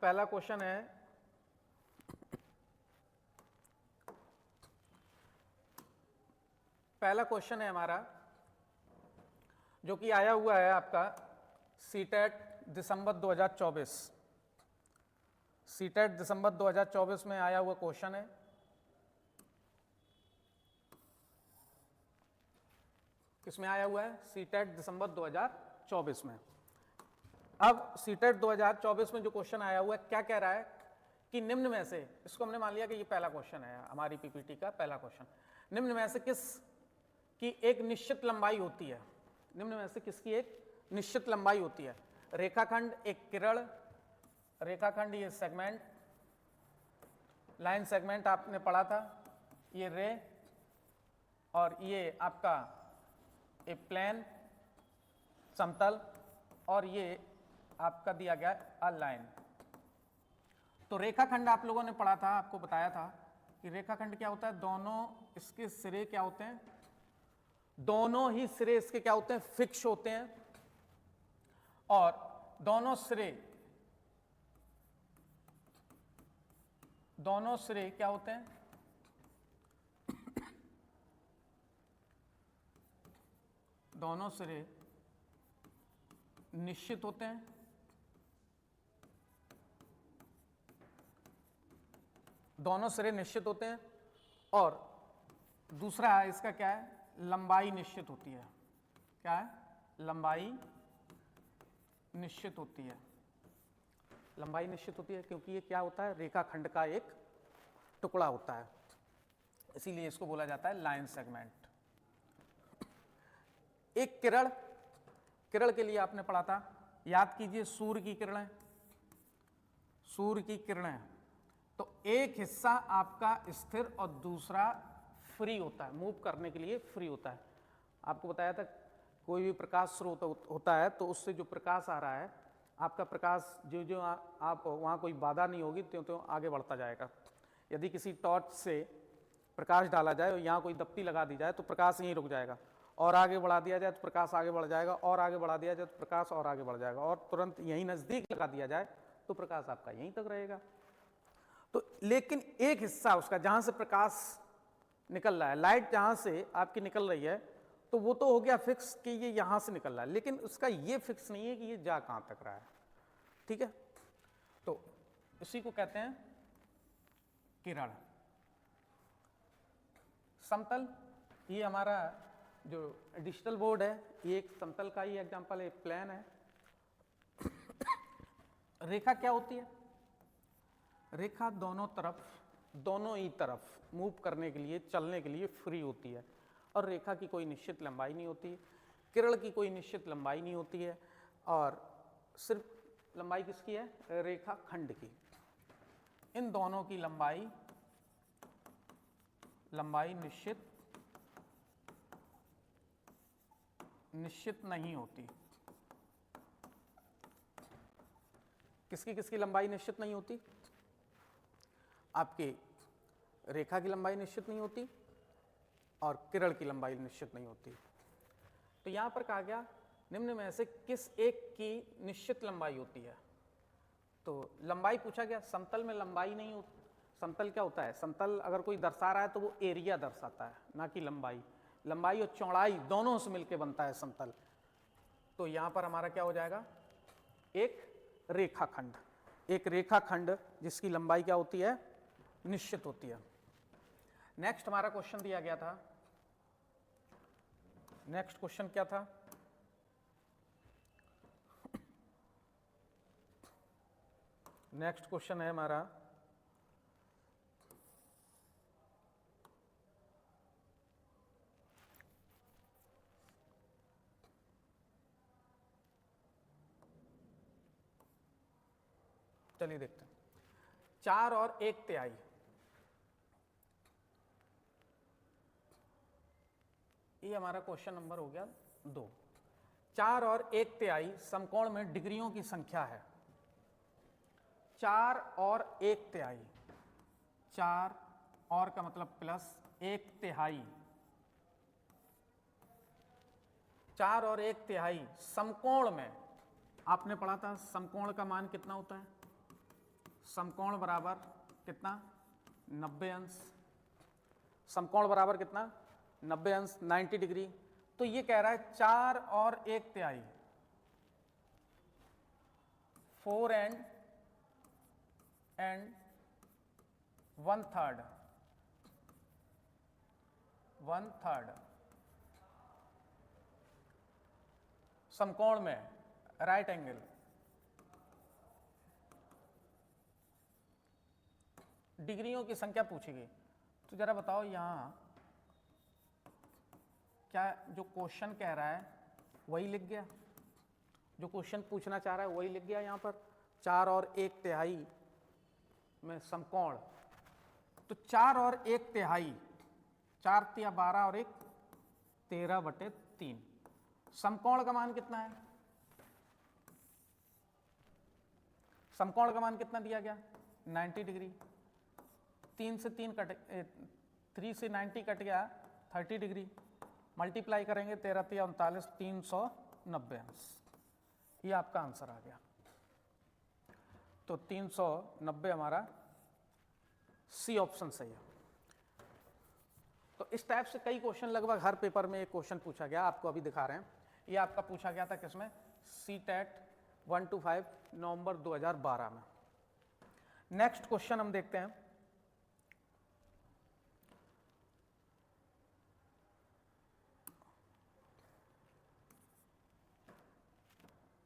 पहला क्वेश्चन है, पहला क्वेश्चन है हमारा जो कि आया हुआ है आपका सीटेट दिसंबर 2024। सीटेट दिसंबर 2024 में आया हुआ क्वेश्चन है। किसमें आया हुआ है? सीटेट दिसंबर 2024 में। अब सीटेट 2024 में जो क्वेश्चन आया हुआ है क्या कह रहा है कि निम्न में से, इसको हमने मान लिया कि ये पहला क्वेश्चन है हमारी पीपीटी का पहला क्वेश्चन, निम्न में से किस की एक निश्चित लंबाई होती है? निम्न में से किसकी एक निश्चित लंबाई होती है? रेखाखंड, एक किरण, रेखाखंड ये सेगमेंट, लाइन सेगमेंट आपने पढ़ा था, ये रे, और ये आपका एक प्लेन समतल, और ये आपका दिया गया अ लाइन। तो रेखाखंड आप लोगों ने पढ़ा था, आपको बताया था कि रेखाखंड क्या होता है, दोनों इसके सिरे क्या होते हैं, दोनों ही सिरे इसके क्या होते हैं, फिक्स होते हैं, और दोनों सिरे क्या होते हैं, दोनों सिरे निश्चित होते हैं, दोनों सिरे निश्चित होते हैं, और दूसरा इसका क्या है, लंबाई निश्चित होती है। क्या है? लंबाई निश्चित होती है। लंबाई निश्चित होती है क्योंकि ये क्या होता है, रेखाखंड का एक टुकड़ा होता है, इसीलिए इसको बोला जाता है लाइन सेगमेंट। एक किरण, किरण के लिए आपने पढ़ा था, याद कीजिए, सूर्य की किरणें, सूर्य की किरणें, तो एक हिस्सा आपका स्थिर और दूसरा फ्री होता है, मूव करने के लिए फ्री होता है। आपको बताया था कोई भी प्रकाश स्रोत होता है तो उससे जो प्रकाश आ रहा है, आपका प्रकाश जो जो आप वहाँ कोई बाधा नहीं होगी त्यों त्यों आगे बढ़ता जाएगा। यदि किसी टॉर्च से प्रकाश डाला जाए और यहाँ कोई दप्ती लगा दी जाए तो प्रकाश यहीं रुक जाएगा, और आगे बढ़ा दिया जाए तो प्रकाश आगे बढ़ जाएगा, और आगे बढ़ा दिया जाए तो प्रकाश और आगे बढ़ जाएगा, और तुरंत यहीं नज़दीक लगा दिया जाए तो प्रकाश आपका यहीं तक रहेगा। तो लेकिन एक हिस्सा उसका जहाँ से प्रकाश निकल रहा है, लाइट जहाँ से आपकी निकल रही है, तो वो तो हो गया फिक्स कि ये यहाँ से निकल रहा है, लेकिन उसका ये फिक्स नहीं है कि ये जा कहाँ तक रहा है। ठीक है, तो इसी को कहते हैं किरण। समतल, ये हमारा जो डिजिटल बोर्ड है ये एक समतल का ही एग्जांपल है, प्लेन है। रेखा क्या होती है? रेखा दोनों तरफ, दोनों ही तरफ मूव करने के लिए, चलने के लिए फ्री होती है, और रेखा की कोई निश्चित लंबाई नहीं होती, किरण की कोई निश्चित लंबाई नहीं होती है, और सिर्फ लंबाई किसकी है? रेखाखंड की। इन दोनों की लंबाई निश्चित नहीं होती। किसकी किसकी लंबाई निश्चित नहीं होती? आपके रेखा की लंबाई निश्चित नहीं होती और किरण की लंबाई निश्चित नहीं होती। तो यहां पर कहा गया निम्न में से किस एक की निश्चित लंबाई होती है? तो लंबाई पूछा गया, समतल में लंबाई नहीं होती। समतल क्या होता है? समतल अगर कोई दर्शा रहा है तो वो एरिया दर्शाता है, ना कि लंबाई। लंबाई और चौड़ाई दोनों से मिलकर बनता है समतल। तो यहां पर हमारा क्या हो जाएगा? एक रेखाखंड, एक रेखाखंड जिसकी लंबाई क्या होती है? निश्चित होती है। नेक्स्ट हमारा क्वेश्चन दिया गया था, नेक्स्ट क्वेश्चन क्या था? नेक्स्ट क्वेश्चन है हमारा चलिए देखते हैं, 4 और 1/3। ये हमारा क्वेश्चन नंबर हो गया 2। 4 और 1/3 समकोण में डिग्रियों की संख्या है। 4 और 1/3, 4 और का मतलब प्लस 1/3, 4 और 1/3 समकोण में, आपने पढ़ा था समकोण का मान कितना होता है, समकोण बराबर कितना 90 अंश, समकोण बराबर कितना 90 अंश 90 डिग्री। तो ये कह रहा है 4 और 1/3, 4 एंड 1/3, 1/3 समकोण में राइट एंगल, डिग्रियों की संख्या पूछेगी। तो जरा बताओ यहां क्या जो क्वेश्चन कह रहा है वही लिख गया, जो क्वेश्चन पूछना चाह रहा है वही लिख गया यहां पर, 4 और 1/3 में समकोण। तो 4 और 1/3, 4 तिया 12 और 1 13/3, समकोण का मान कितना है, समकोण का मान कितना दिया गया 90 डिग्री। 3 से 3 कट, 3 से 90 कट गया 30 डिग्री, मल्टीप्लाई करेंगे 13 तिया 39, 390 अंश। ये आपका आंसर आ गया। तो 390 हमारा सी ऑप्शन सही है। तो इस टाइप से कई क्वेश्चन लगभग हर पेपर में एक क्वेश्चन पूछा गया, आपको अभी दिखा रहे हैं। ये आपका पूछा गया था किसमें, CTET 1 to 5 नवंबर 2012 में। नेक्स्ट क्वेश्चन हम देखते हैं।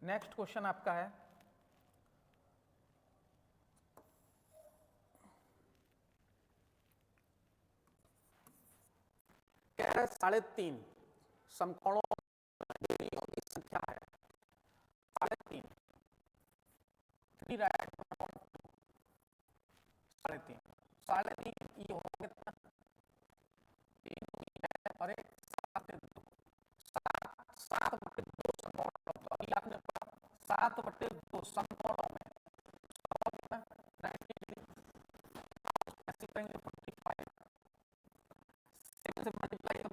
नेक्स्ट क्वेश्चन आपका है कह रहा है 3.5 समकोणों डिग्रियों की संख्या है, 3.5, 3 राइट 3.5, 3.5 ये होगा कितना 3 और 1 7/2, 7/2 समकोण। तो अभी आपने 7/2 समकोणों में 90 डिग्री, ऐसे करेंगे 45 से मल्टीप्लाई करो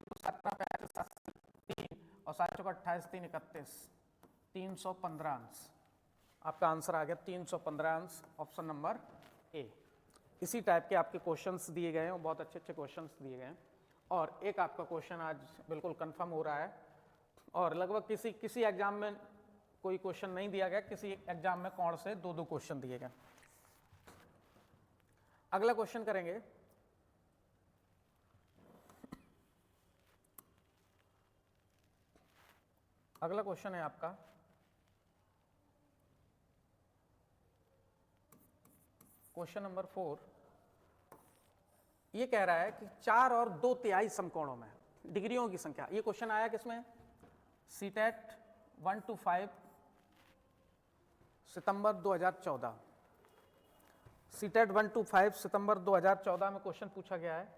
3 और 7 चौका 28, 3 31, 315 अंश। आपका आंसर आ गया 315 अंश, ऑप्शन नंबर ए। इसी टाइप के आपके क्वेश्चंस दिए गए हैं, बहुत अच्छे अच्छे क्वेश्चंस दिए गए हैं। और एक आपका क्वेश्चन आज बिल्कुल कंफर्म हो रहा है, और लगभग किसी एग्जाम में कोई क्वेश्चन नहीं दिया गया, किसी एग्जाम में कोण से 2-2 क्वेश्चन दिए गए। अगला क्वेश्चन करेंगे। अगला क्वेश्चन है आपका क्वेश्चन नंबर 4। ये कह रहा है कि 4 और 2/3 समकोणों में डिग्रियों की संख्या। ये क्वेश्चन आया किसमें, CTET 1 to 5 September 2014, CTET 1 to 5 सितंबर 2014 में क्वेश्चन पूछा गया है।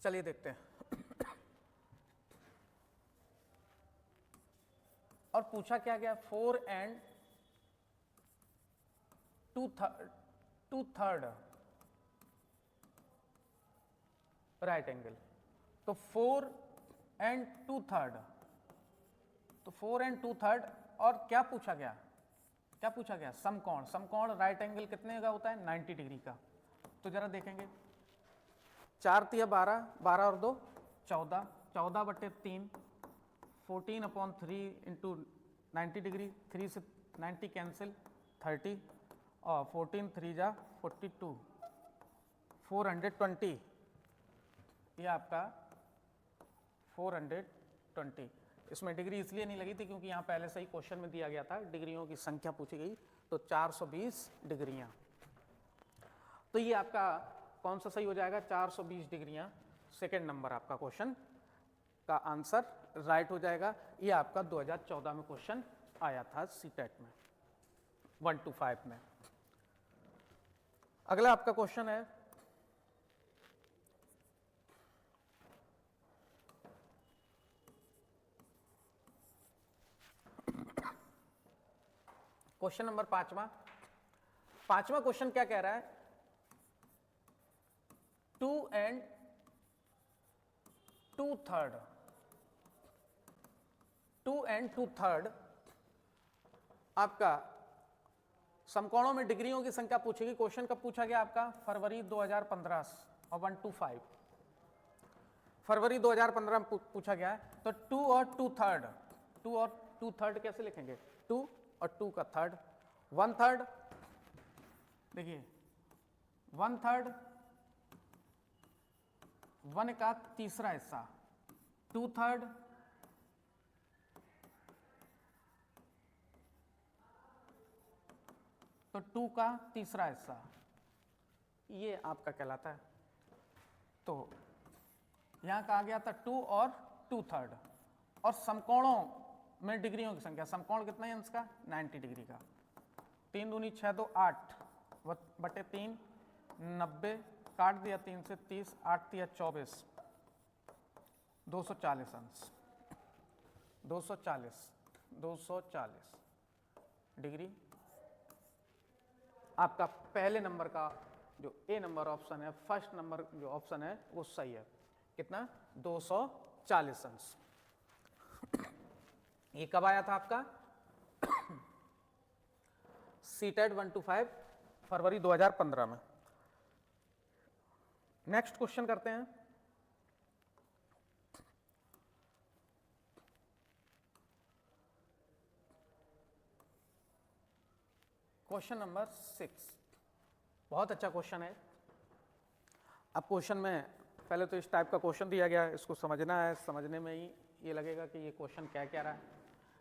चलिए देखते हैं। और पूछा क्या गया, 4 and 2/3 राइट एंगल। तो 4 and 2/3, तो 4 and 2/3, और क्या पूछा गया, क्या पूछा गया, समकोण। समकोण राइट एंगल कितने का होता है 90 डिग्री का। तो जरा देखेंगे, 4 तिया 12, 12 और 2 14, 14/3, 14/3 इंटू 90 डिग्री, 3 से 90 कैंसिल 30, और 14 3 जा 42, 420। ये आपका 420। इसमें डिग्री इसलिए नहीं लगी थी क्योंकि यहाँ पहले से ही क्वेश्चन में दिया गया था, डिग्रियों की संख्या पूछी गई, तो 420 डिग्रियां। तो ये आपका कौन सा सही हो जाएगा, 420 डिग्रियां। सेकेंड नंबर आपका क्वेश्चन का आंसर राइट हो जाएगा। ये आपका 2014 में क्वेश्चन आया था CTET में 1 to 5 में। अगला आपका क्वेश्चन है क्वेश्चन नंबर पांचवा क्वेश्चन क्या कह रहा है, 2 and 2/3 2 and 2/3 आपका समकोणों में डिग्रियों की संख्या पूछेगी। क्वेश्चन कब पूछा गया आपका, फरवरी 2015 और 125 फरवरी 2015 में पूछा गया है। तो 2 और 2/3 कैसे लिखेंगे, 2 और 2 का थर्ड, 1/3 देखिए 1/3 1 का तीसरा हिस्सा, 2/3 तो 2 का तीसरा हिस्सा, ये आपका कहलाता है। तो यहां कहा गया था 2 और 2/3 और समकोणों में डिग्रियों की संख्या, समकोण कितना है इसका, 90 डिग्री का, 3 दूनी 6 2 8 बटे 3 90, काट दिया 3 से 30, 8 दिया 24, 240 अंश, 240 डिग्री। आपका पहले नंबर का जो ए नंबर ऑप्शन है, फर्स्ट नंबर जो ऑप्शन है वो सही है। कितना, 240 अंश। ये कब आया था आपका, सीटेट 125 फरवरी 2015 में। नेक्स्ट क्वेश्चन करते हैं। क्वेश्चन नंबर 6, बहुत अच्छा क्वेश्चन है। अब क्वेश्चन में पहले तो इस टाइप का क्वेश्चन दिया गया है, इसको समझना है, समझने में ही ये लगेगा कि ये क्वेश्चन क्या कह रहा है।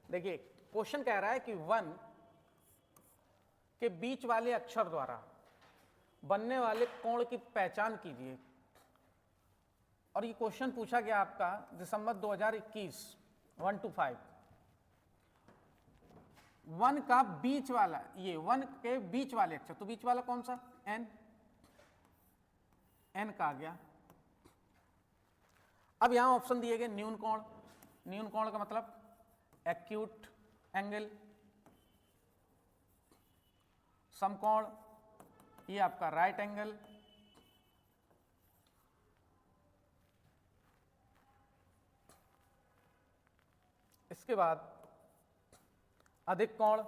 देखिए क्वेश्चन कह रहा है कि 1 के बीच वाले अक्षर द्वारा बनने वाले कोण की पहचान कीजिए। और ये क्वेश्चन पूछा गया आपका दिसंबर 2021 125। 1 का बीच वाला, ये 1 के बीच वाले अक्षर, तो बीच वाला कौन सा, n का आ गया। अब यहां ऑप्शन दिए गए न्यून कोण, न्यून कोण का मतलब एक्यूट एंगल, समकोण ये आपका राइट एंगल, इसके बाद अधिक कोण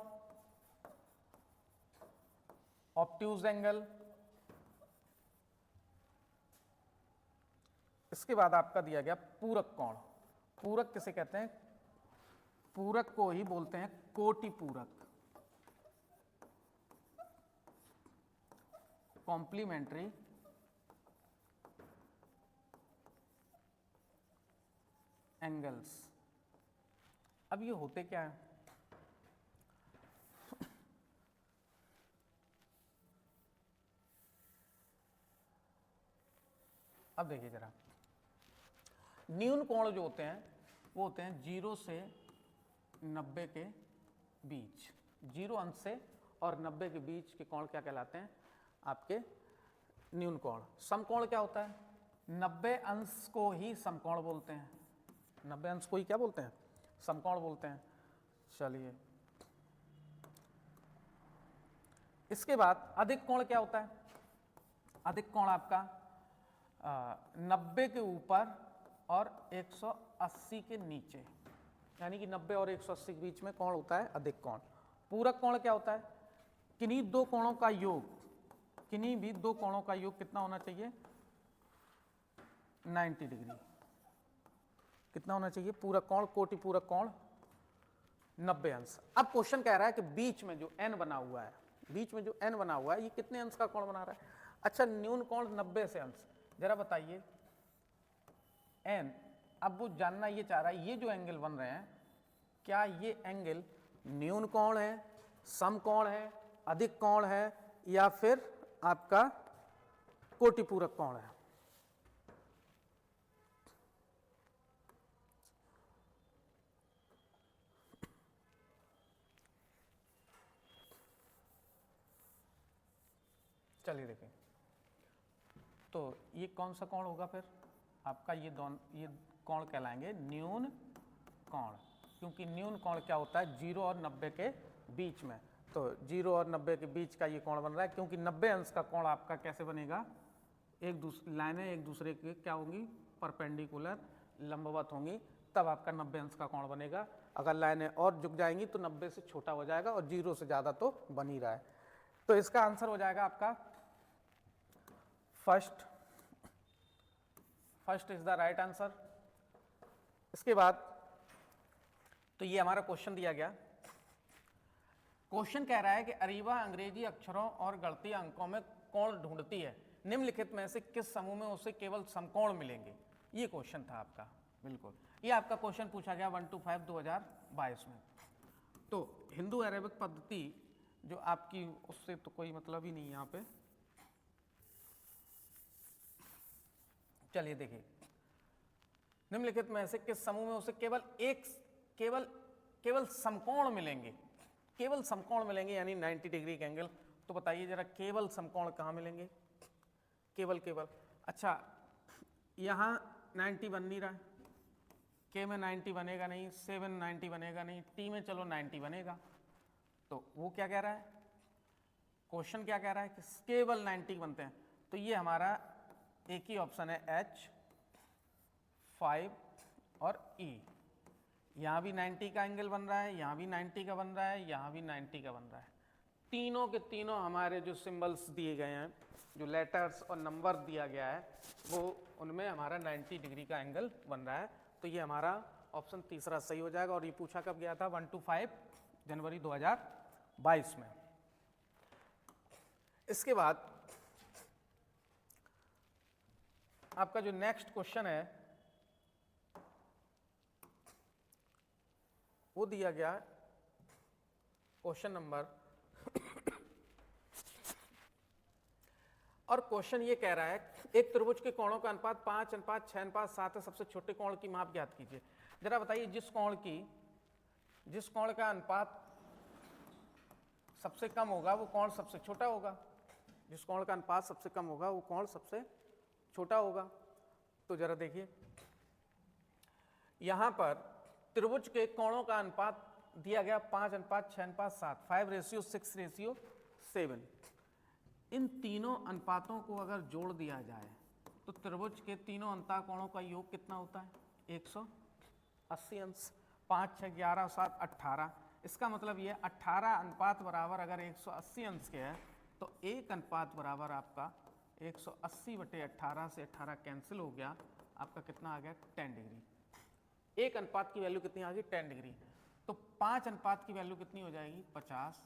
ऑब्ट्यूज एंगल, इसके बाद आपका दिया गया पूरक कोण। पूरक किसे कहते हैं, पूरक को ही बोलते हैं कोटि पूरक, कॉम्प्लीमेंट्री एंगल्स। अब ये होते क्या है, अब देखिए जरा, न्यून कोण जो होते हैं वो होते हैं 0 से 90 के बीच, 0 अंश से और 90 के बीच के कोण क्या कहलाते हैं, आपके न्यून कोण। समकोण क्या होता है, 90 अंश को ही समकोण बोलते हैं, 90 अंश को ही क्या बोलते हैं, समकोण बोलते हैं। चलिए इसके बाद अधिक कोण क्या होता है, अधिक कोण आपका 90 के ऊपर और 180 के नीचे, यानी कि 90 और 180 के बीच में कोण होता है अधिक कोण। पूरक कोण क्या होता है, किन्हीं दो कोणों का योग, किन्हीं भी दो कोणों का योग कितना होना चाहिए, 90 डिग्री। कितना होना चाहिए, पूरक कोण, कोटि पूरक कोण 90 अंश। अब क्वेश्चन कह रहा है कि बीच में जो n बना हुआ है, बीच में जो n बना हुआ है ये कितने अंश का कोण बना रहा है। अच्छा न्यून कोण 90 से अंश, जरा बताइए n, अब वो जानना ये चाह रहा है ये जो एंगल बन रहे हैं क्या ये एंगल न्यून कोण है, समकोण है, अधिक कोण है या फिर आपका कोटि पूरक कोण है। चलिए देखें, तो ये कौन सा कोण होगा फिर आपका, ये कोण कहलाएंगे न्यून कोण, क्योंकि न्यून कोण क्या होता है 0 और 90 के बीच में। तो 0 और 90 के बीच का ये कोण बन रहा है, क्योंकि 90 अंश का कोण आपका कैसे बनेगा, एक दूसरी लाइनें एक दूसरे के क्या होंगी, परपेंडिकुलर, लंबवत होंगी, तब आपका 90 अंश का कोण बनेगा। अगर लाइनें और झुक जाएंगी तो 90 से छोटा हो जाएगा और 0 से ज़्यादा तो बन ही रहा है। तो इसका आंसर हो जाएगा आपका first is the right answer. इसके बाद तो ये हमारा क्वेश्चन दिया गया। क्वेश्चन कह रहा है कि अरीबा अंग्रेजी अक्षरों और गणितीय अंकों में कोण ढूंढती है, निम्नलिखित में से किस समूह में उसे केवल समकोण मिलेंगे। ये क्वेश्चन था आपका, बिल्कुल ये आपका क्वेश्चन पूछा गया 125/2022 में। तो हिंदू अरेबिक पद्धति जो आपकी, उससे तो कोई मतलब ही नहीं है यहाँ पे। चलिए देखिए, निम्नलिखित में से किस समूह में उसे केवल समकोण मिलेंगे, केवल समकोण मिलेंगे यानी 90 डिग्री के एंगल। तो बताइए जरा, केवल समकोण कहाँ मिलेंगे, केवल। अच्छा, यहाँ 90 बन नहीं रहा है, के में 90 बनेगा नहीं, 7 90 बनेगा नहीं, टी में चलो 90 बनेगा। तो वो क्या कह रहा है, क्वेश्चन क्या कह रहा है कि केवल 90 बनते हैं। तो ये हमारा एक ही ऑप्शन है H, 5 और E। यहाँ भी 90 का एंगल बन रहा है, यहाँ भी 90 का बन रहा है, यहाँ भी 90 का बन रहा है। तीनों के तीनों हमारे जो सिंबल्स दिए गए हैं, जो लेटर्स और नंबर दिया गया है, वो उनमें हमारा 90 डिग्री का एंगल बन रहा है। तो ये हमारा ऑप्शन तीसरा सही हो जाएगा। और ये पूछा कब गया था, 1 जनवरी 2022 में। इसके बाद आपका जो नेक्स्ट क्वेश्चन है वो दिया गया क्वेश्चन नंबर और क्वेश्चन ये कह रहा है एक त्रिभुज के कोणों का अनुपात 5:6:7 है, सबसे छोटे कोण की माप ज्ञात कीजिए। जरा बताइए, जिस कोण का अनुपात सबसे कम होगा वो कोण सबसे छोटा होगा, जिस कोण का अनुपात सबसे कम होगा वो कोण सबसे छोटा होगा। तो जरा देखिए, यहां पर त्रिभुज के कोणों का अनुपात दिया गया 5:6:7, 5:6:7। इन तीनों अनुपातों को अगर जोड़ दिया जाए तो त्रिभुज के तीनों अंतःकोणों का योग कितना होता है, 180 अंश। 5, 6, 11, 7, 18। इसका मतलब ये 18 अनुपात बराबर अगर 180 अंश के है तो एक अनुपात बराबर आपका 180/18 से 18 कैंसिल हो गया, आपका कितना आ गया, 10 डिग्री। एक अनुपात की वैल्यू कितनी आ गई, 10 डिग्री। तो 5 अनुपात की वैल्यू कितनी हो जाएगी, 50।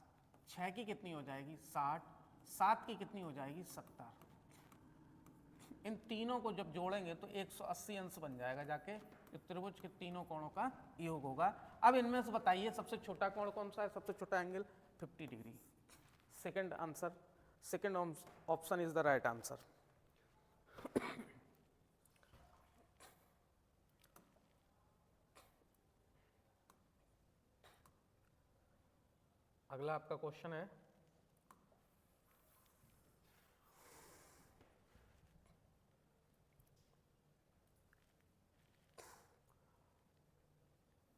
6 की कितनी हो जाएगी, 60। 7 की कितनी हो जाएगी, 70। इन तीनों को जब जोड़ेंगे तो 180 अंश बन जाएगा, जाके त्रिभुज के तीनों कोणों का योग होगा। अब इनमें से बताइए सबसे छोटा कोण कौन सा है, सबसे छोटा angle 50 degree. Second option is the right answer. अगला आपका क्वेश्चन है,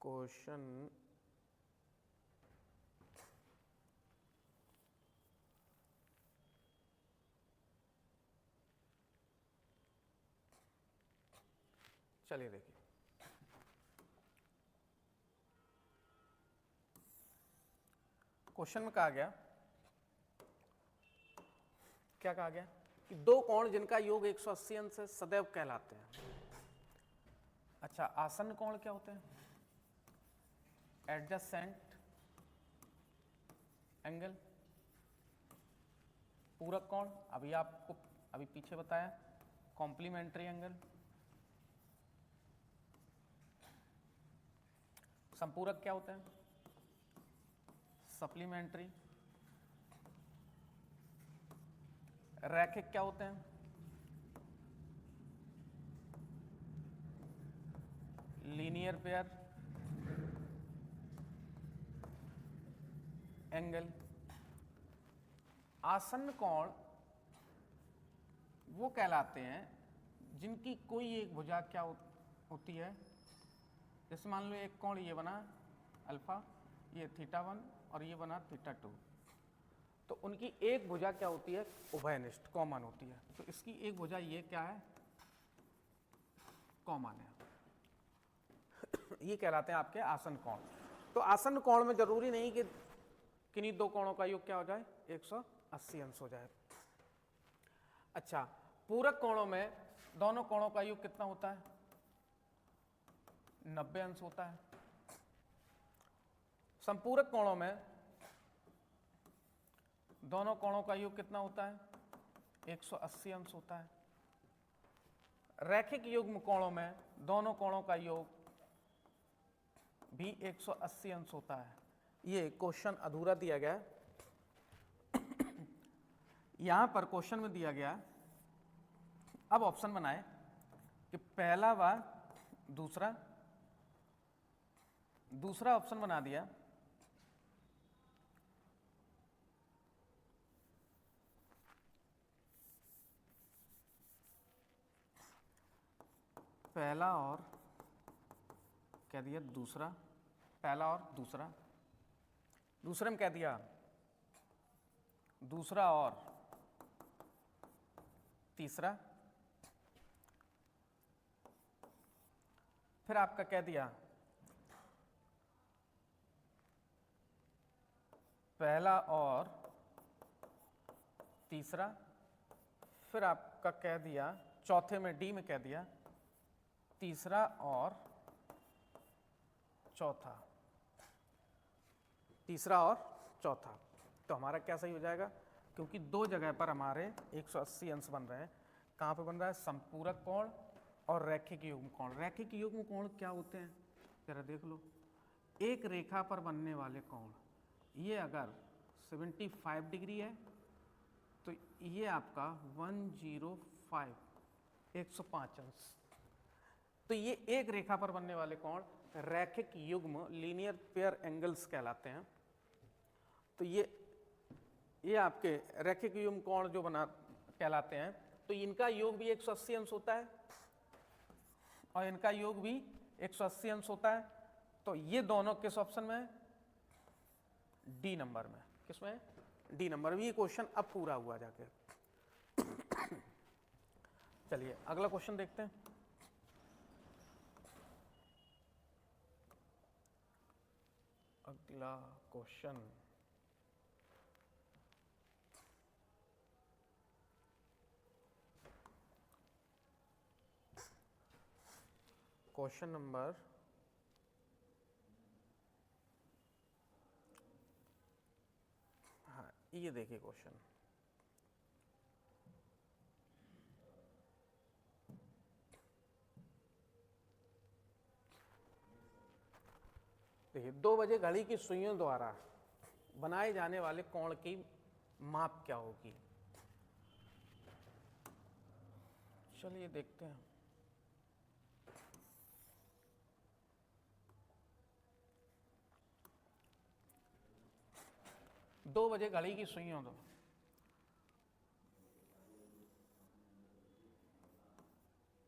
क्वेश्चन चलिए देखिए, क्वेश्चन में कहा गया, क्या कहा गया कि दो कोण जिनका योग 180 अंश है सदैव कहलाते हैं। अच्छा, आसन्न कोण क्या होते हैं, एडजेसेंट एंगल। पूरक कोण अभी आपको पीछे बताया, कॉम्प्लीमेंट्री एंगल। संपूरक क्या होते हैं, सप्लीमेंट्री। रैखिक क्या होते हैं, लीनियर पेयर एंगल। आसन्न कोण वो कहलाते हैं जिनकी कोई एक भुजा क्या होती है, जैसे मान लो एक कोण ये बना अल्फा, ये θ1 और ये बना θ2। तो उनकी एक भुजा क्या होती है, उभयनिष्ठ कॉमन होती है। तो इसकी एक भुजा ये क्या है, कॉमन है। ये कहलाते हैं आपके आसन कोण। तो आसन कोण में जरूरी नहीं कि किन्हीं दो कोणों का योग क्या हो जाए, 180 अंश हो जाए। अच्छा, पूरक कोणों में दोनों कोणों का योग कितना होता है, 90 अंश होता है। संपूरक कोणों में दोनों कोणों का योग कितना होता है, 180 अंश होता है। रैखिक युग्म कोणों में दोनों कोणों का योग भी 180 अंश होता है। ये क्वेश्चन अधूरा दिया गया है। यहां पर क्वेश्चन में दिया गया, अब ऑप्शन बनाए कि पहला व दूसरा, दूसरा ऑप्शन बना दिया पहला और कह दिया दूसरा, पहला और दूसरा, दूसरे में कह दिया दूसरा और तीसरा, फिर आपका कह दिया पहला और तीसरा, फिर आपका कह दिया चौथे में डी में कह दिया तीसरा और चौथा, तीसरा और चौथा। तो हमारा क्या सही हो जाएगा, क्योंकि दो जगह पर हमारे 180 अंश बन रहे हैं। कहाँ पे बन रहा है, संपूरक कोण और रैखिक युग्म कोण। रैखिक युग्म कोण क्या होते हैं, जरा देख लो। एक रेखा पर बनने वाले कोण, ये अगर 75 डिग्री है तो ये आपका 105, 105 अंश। तो ये एक रेखा पर बनने वाले कोण रैखिक युग्म लीनियर पेयर एंगल्स कहलाते हैं। तो ये आपके रैखिक युग्म कोण जो बना कहलाते हैं। तो इनका योग भी 180 अंश होता है और इनका योग भी 180 अंश होता है। तो ये दोनों किस ऑप्शन में है, डी नंबर में। किसमें, डी नंबर में। ये क्वेश्चन अब पूरा हुआ जाके। चलिए अगला क्वेश्चन देखते हैं। अगला क्वेश्चन क्वेश्चन नंबर 'हाँ, ये देखिए क्वेश्चन। देखिए, 2 बजे घड़ी की सुइयों द्वारा बनाए जाने वाले कोण की माप क्या होगी। चलिए देखते हैं। दो बजे घड़ी की सुइयों दो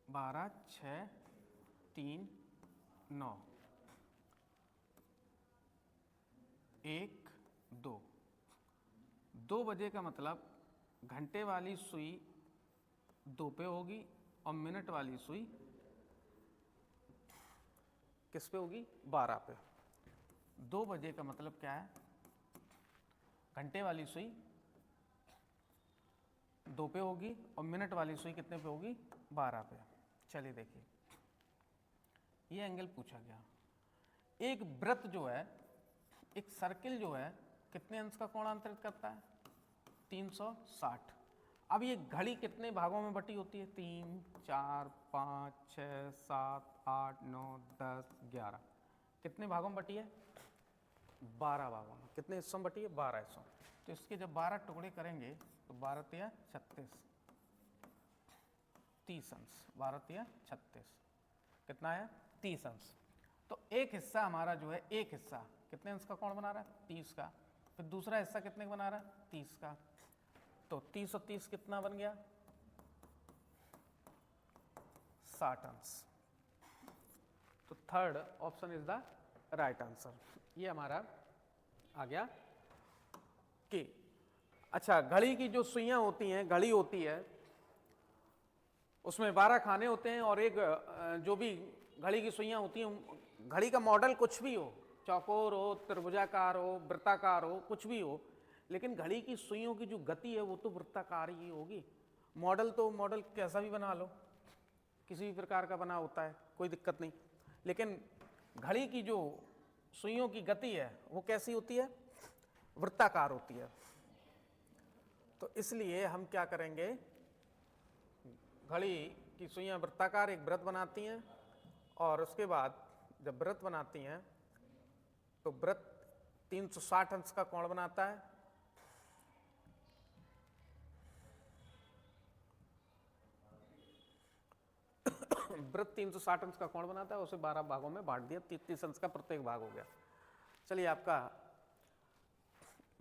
12, 6, 3, 9, 1, 2। 2 बजे का मतलब घंटे वाली सुई 2 पे होगी और मिनट वाली सुई किस पे होगी, 12 पे। 2 बजे का मतलब क्या है, घंटे वाली सुई 2 पे होगी और मिनट वाली सुई कितने पे होगी, 12 पे। चलिए देखिए, ये एंगल पूछा गया। एक वृत्त जो है, एक सर्किल जो है, कितने अंश का कोणांतरित करता है, 360। अब ये घड़ी कितने भागों में बटी होती है, 3, 4, 5, 6, 7, 8, 9, 10, 11। कितने भागों में बटी है, 12 भागों में। कितने हिस्सों में बटी है, 12 हिस्सों। तो इसके जब 12 टुकड़े करेंगे तो 12 तिया 36, 30 अंश। 12 तिया 36 कितना है, 30 अंश। तो एक हिस्सा हमारा जो है, एक हिस्सा कितने अंश का कोण बना रहा है, 30 का। फिर दूसरा हिस्सा कितने का बना रहा है, 30 का। तो 30 और 30 कितना बन गया, 60 अंश। तो third option is the right answer. ये हमारा आ गया कि अच्छा, घड़ी की जो सुइयां होती हैं, घड़ी होती है उसमें 12 खाने होते हैं और एक जो भी घड़ी की सुइयां होती हैं, घड़ी का मॉडल कुछ भी हो, चौकोर हो, त्रिभुजाकार हो, वृत्ताकार हो, कुछ भी हो, लेकिन घड़ी की सुइयों की जो गति है वो तो वृत्ताकार ही होगी। मॉडल तो मॉडल कैसा भी बना लो, किसी भी प्रकार का बना होता है, कोई दिक्कत नहीं, लेकिन घड़ी की जो सुइयों की गति है वो कैसी होती है? वृत्ताकार होती है। तो इसलिए हम क्या करेंगे, घड़ी की सुइयां वृत्ताकार एक वृत्त बनाती हैं और उसके बाद जब वृत्त बनाती हैं तो वृत्त 360 अंश का कोण बनाता है। वृत्त 360 अंश का कोण बनाता है, उसे 12 भागों में बांट दिया, 30 अंश का प्रत्येक भाग हो गया। चलिए, आपका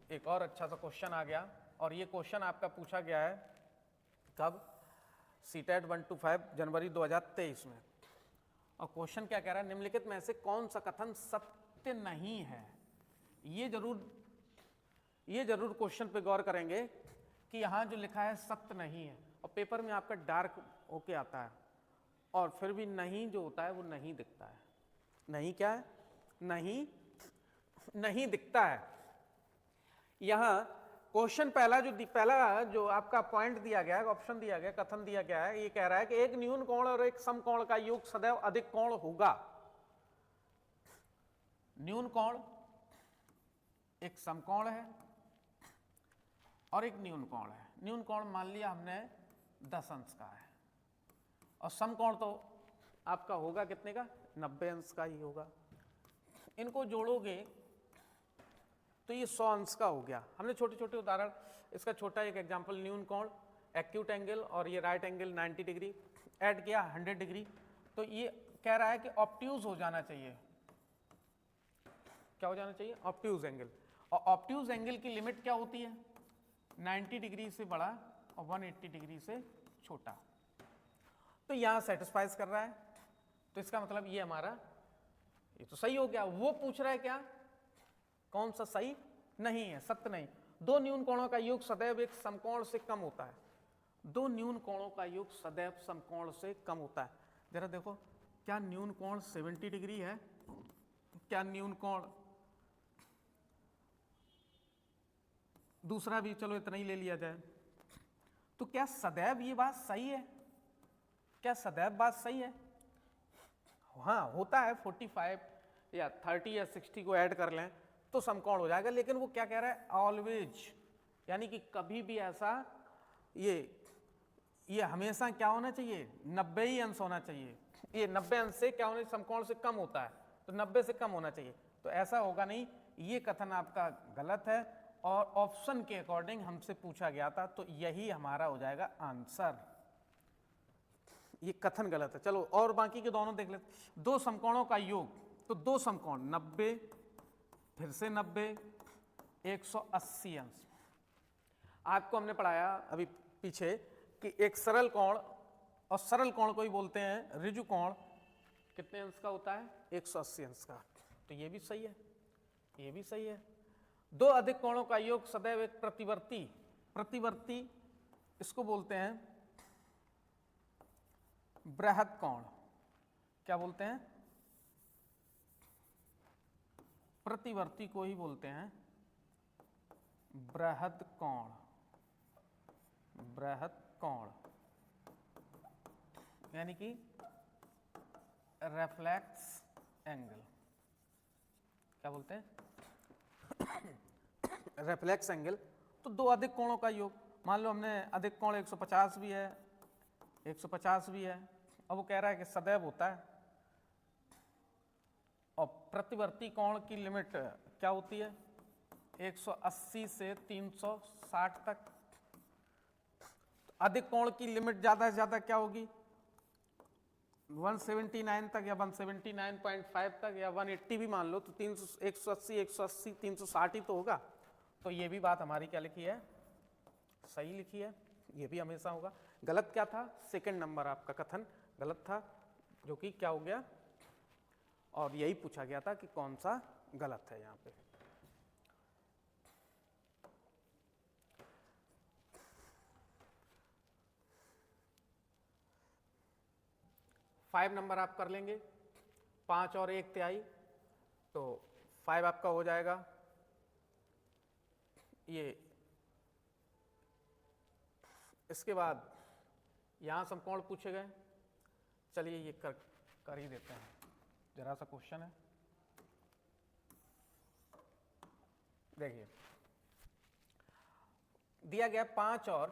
एक और अच्छा सा क्वेश्चन आ गया, और ये क्वेश्चन आपका पूछा गया है कब? सीटेट 125 जनवरी 2023 में। और क्वेश्चन क्या कह रहा है, निम्नलिखित में से कौन सा कथन सत्य नहीं है? ये जरूर क्वेश्चन पे गौर करेंगे कि यहां जो लिखा है सत्य नहीं है, और पेपर में आपका डार्क होके आता है और फिर भी नहीं जो होता है वो नहीं दिखता है। नहीं क्या है? नहीं दिखता है। यहां क्वेश्चन पहला जो आपका पॉइंट दिया गया है, ऑप्शन दिया गया, कथन दिया गया है, ये कह रहा है कि एक न्यून कोण और एक समकोण का योग सदैव अधिक कोण होगा। न्यून कोण एक समकोण है और एक न्यून कोण है। न्यून कोण मान लिया हमने 10 अंश का है, और समकोण तो आपका होगा कितने का? 90 अंश का ही होगा। इनको जोड़ोगे तो ये 100 अंश का हो गया। हमने छोटे छोटे उदाहरण, इसका छोटा एक एग्जांपल, न्यून कोण एक्यूट एंगल और ये राइट एंगल 90 डिग्री ऐड किया 100 डिग्री, तो ये कह रहा है कि ऑब्ट्यूज हो जाना चाहिए। क्या हो जाना चाहिए? Obtuse angle. और ऑब्ट्यूज एंगल की लिमिट क्या होती है? 90 डिग्री से बड़ा और 180 डिग्री से छोटा। तो यहां सेटिस्फाइज कर रहा है, तो इसका मतलब ये हमारा ये तो सही हो गया। वो पूछ रहा है क्या, कौन सा सही नहीं है, सत्य नहीं। दो न्यून कोणों का योग सदैव एक समकोण से कम होता है। दो न्यून कोणों का योग सदैव समकोण से कम होता है। जरा देखो, क्या न्यून कोण 70 डिग्री है? क्या न्यून कोण दूसरा भी, चलो इतना ही ले लिया जाए, तो क्या सदैव ये बात सही है? क्या सदैव बात सही है? हाँ, होता है 45 या 30 या 60 को ऐड कर लें तो समकोण हो जाएगा, लेकिन वो क्या कह रहा है? ऑलवेज, यानी कि कभी भी ऐसा, ये हमेशा क्या होना चाहिए? 90 ही अंश होना चाहिए। ये 90 अंश से क्या होना, समकोण से कम होता है, तो 90 से कम होना चाहिए। तो ऐसा होगा नहीं, ये कथन आपका गलत है, और ऑप्शन के अकॉर्डिंग हमसे पूछा गया था, तो यही हमारा हो जाएगा आंसर। ये कथन गलत है। चलो और बाकी के दोनों देख लेते। दो समकोणों का योग, तो दो समकोण 90 फिर से 90 180 अंश। आपको हमने पढ़ाया अभी पीछे कि एक सरल कोण, और सरल कोण को ही बोलते हैं ऋजु कोण, कितने अंश का होता है? 180 अंश का। तो ये भी सही है, ये भी सही है। दो अधिक कोणों का योग सदैव एक प्रतिवर्ती इसको बोलते हैं बृहद कोण। क्या बोलते हैं? प्रतिवर्ती को ही बोलते हैं बृहद कोण। बृहद कोण यानी कि रेफ्लेक्स एंगल। क्या बोलते हैं? Reflex angle. तो दो अधिक कोणों का योग, मान लो हमने अधिक कोण 150 भी है, 150 भी है, और वो कह रहा है कि सदैव होता है। और प्रतिवर्ती कोण की लिमिट क्या होती है? 180 से 360 तक। अधिक कोण की लिमिट ज्यादा से ज्यादा क्या होगी? 179 तक, या 179.5 तक, या 180 भी मान लो, तो 180 360 ही तो होगा। तो ये भी बात हमारी क्या लिखी है? सही लिखी है। ये भी हमेशा होगा। गलत क्या था? सेकंड नंबर आपका कथन गलत था, जो कि क्या हो गया, और यही पूछा गया था कि कौन सा गलत है। यहां पे 5 नंबर आप कर लेंगे, 5 और 1 तिहाई, तो 5 आपका हो जाएगा। ये इसके बाद यहां समकोण पूछे गए, चलिए ये कर ही देते हैं, जरा सा क्वेश्चन है। देखिए दिया गया 5 और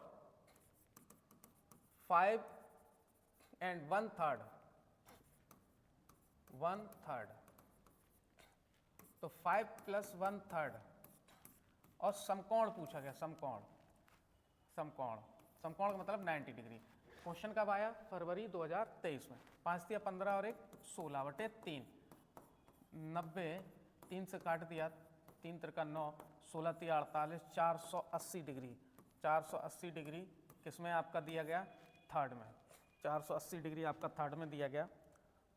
5 एंड 1/3, तो 5 + 1/3 और समकोण पूछा गया, समकोण का मतलब 90 डिग्री। क्वेश्चन कब आया? फरवरी 2023 में। 5 दिया 15 और 1 16/3, 90, 3 से काट दिया, 3 × 9, 16 × 48, 480 डिग्री। 480 डिग्री किसमें आपका दिया गया? थर्ड में। 480 डिग्री आपका थर्ड में दिया गया,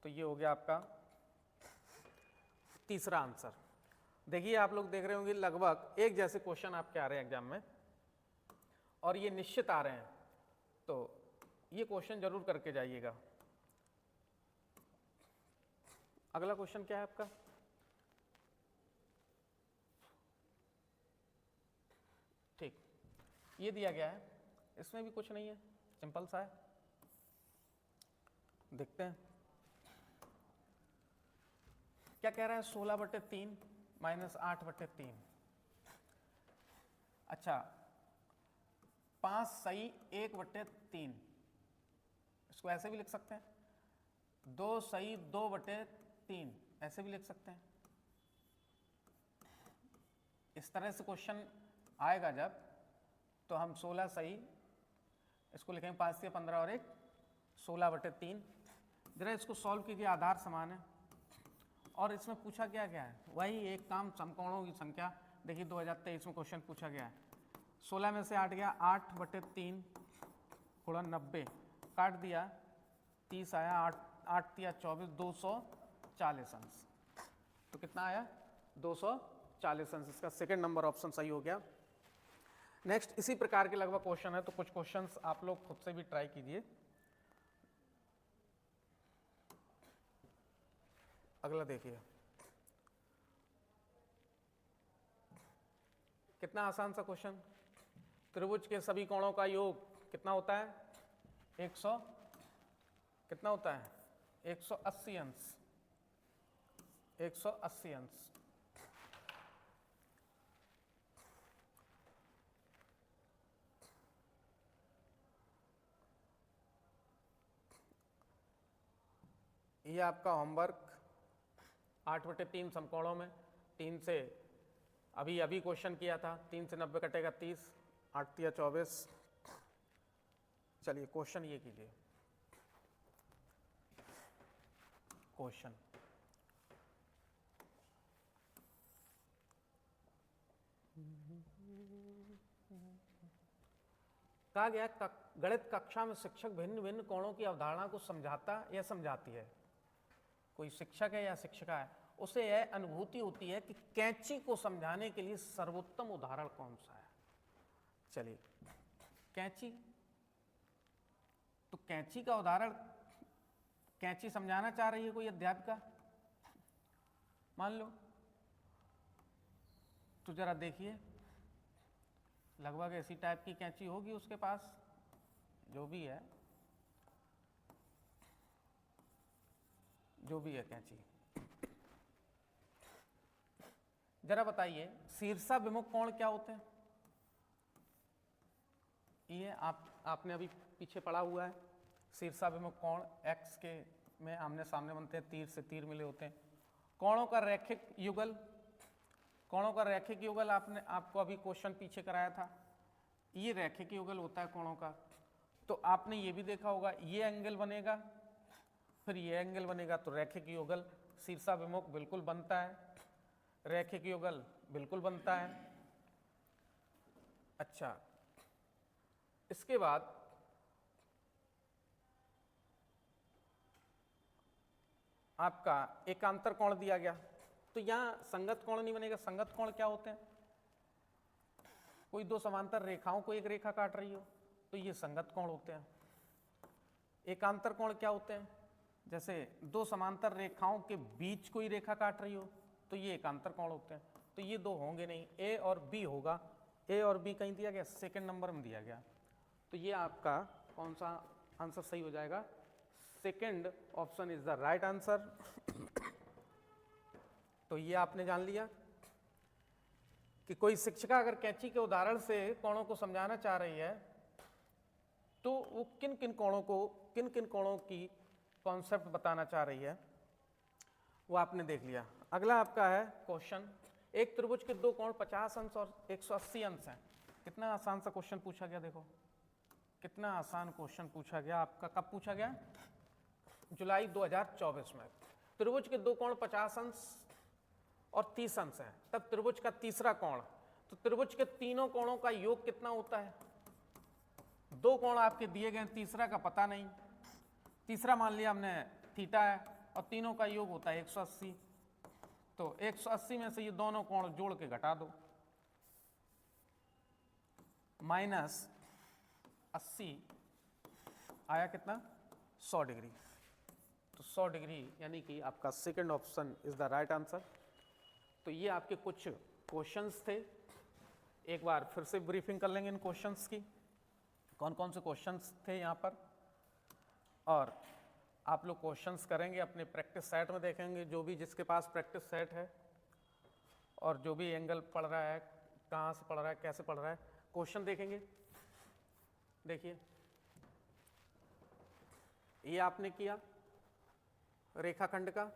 तो ये हो गया आपका तीसरा आंसर। देखिए आप लोग देख रहे होंगे लगभग एक जैसे क्वेश्चन आपके आ रहे हैं एग्जाम में, और ये निश्चित आ रहे हैं, तो ये क्वेश्चन जरूर करके जाइएगा। अगला क्वेश्चन क्या है आपका? ठीक, ये दिया गया है, इसमें भी कुछ नहीं है, सिंपल सा है, देखते हैं क्या कह रहा है। 16/3 - 8/3। अच्छा, 5 सही 1/3, इसको ऐसे भी लिख सकते हैं। 2 सही 2/3, ऐसे भी लिख सकते हैं। इस तरह से क्वेश्चन आएगा जब, तो हम 16 सही, इसको लिखेंगे 5 से 15 और 1 16/3। जरा इसको सॉल्व कीजिए, आधार समान है, और इसमें पूछा क्या गया है? वही एक काम, समकोणों की संख्या। देखिए 2023 में क्वेश्चन पूछा गया है। 16 में से 8 गया, 8/3 × 90, काट दिया, 30 आया, 8 × 24, 240 अंश। तो कितना आया? 240 अंश। इसका सेकंड नंबर ऑप्शन सही हो गया। नेक्स्ट इसी प्रकार के लगभग क्वेश्चन है, तो कुछ क्वेश्चंस आप लोग खुद से भी ट्राई कीजिए। अगला देखिए, कितना आसान सा क्वेश्चन। त्रिभुज के सभी कोणों का योग कितना होता है? 100, कितना होता है? 180 अंश। 180 अंश। ये आपका होमवर्क 8/3 समकोणों में 3 से अभी क्वेश्चन किया था। 3 से 90 कटेगा 30, 8 × 24। चलिए क्वेश्चन ये कीजिए, क्वेश्चन कहा गया गणित कक्षा में शिक्षक भिन्न भिन्न कोणों की अवधारणा को समझाता या समझाती है। कोई शिक्षक है या शिक्षिका है, उसे यह अनुभूति होती है कि कैंची को समझाने के लिए सर्वोत्तम उदाहरण कौन सा है। चलिए कैंची, तो कैंची का उदाहरण, कैंची समझाना चाह रही है कोई अध्यापिका, मान लो, तो जरा देखिए लगभग ऐसी टाइप की कैंची होगी उसके पास, जो भी है कैंची। जरा बताइए शीर्षाभिमुख कोण क्या होते हैं? ये आपने अभी पीछे पढ़ा हुआ है। शीर्षाभिमुख कोण एक्स के में आमने सामने बनते हैं, तीर से तीर मिले होते हैं। कोणों का रैखिक युगल, कोणों का रैखिक युगल आपको अभी क्वेश्चन पीछे कराया था। ये रैखिक युगल होता है कोणों का। तो आपने ये भी देखा होगा, ये एंगल बनेगा, फिर ये एंगल बनेगा, तो रैखिक युगल। शीर्षाभिमुख बिल्कुल बनता है, रैखिक युगल बिल्कुल बनता है। अच्छा, इसके बाद आपका एकांतर कोण दिया गया, तो यहां संगत कोण नहीं बनेगा। संगत कोण क्या होते हैं? कोई दो समांतर रेखाओं को एक रेखा काट रही हो, तो ये संगत कोण होते हैं। एकांतर कोण क्या होते हैं? जैसे दो समांतर रेखाओं के बीच कोई रेखा काट रही हो तो ये एकांतर कोण होते हैं, तो ये दो होंगे नहीं, ए और बी होगा। ए और बी कहीं दिया गया, सेकंड नंबर में दिया गया, तो ये आपका कौन सा आंसर सही हो जाएगा? Second option is the right answer. तो ये आपने जान लिया कि कोई शिक्षिका अगर कैंची के उदाहरण से कोणों को समझाना चाह रही है तो वो किन किन कोणों की कॉन्सेप्ट बताना चाह रही है वो आपने देख लिया। अगला आपका है क्वेश्चन, एक त्रिभुज के दो कोण 50 अंश और 180 अंश हैं। कितना आसान सा क्वेश्चन पूछा गया, देखो कितना आसान क्वेश्चन पूछा गया आपका। कब पूछा गया? जुलाई 2024 में। त्रिभुज के दो कोण 50 अंश और 30 अंश है, तब त्रिभुज का तीसरा कोण, तो त्रिभुज के तीनों कोणों का योग कितना होता है? दो कोण आपके दिए गए, तीसरा का पता नहीं, तीसरा मान लिया हमने थीटा है और तीनों का योग होता है 180, तो 180 में से ये दोनों कोण जोड़ के घटा दो, माइनस 80 आया कितना? 100 डिग्री। तो 100 डिग्री यानी कि आपका second option is the right answer. तो ये आपके कुछ क्वेश्चंस थे, एक बार फिर से ब्रीफिंग कर लेंगे इन क्वेश्चंस की, कौन कौन से क्वेश्चंस थे यहाँ पर, और आप लोग क्वेश्चंस करेंगे अपने प्रैक्टिस सेट में, देखेंगे जो भी जिसके पास प्रैक्टिस सेट है और जो भी एंगल पढ़ रहा है, कहाँ से पढ़ रहा है, कैसे पढ़ रहा है, क्वेश्चन देखेंगे। देखिए ये आपने किया रेखाखंड का,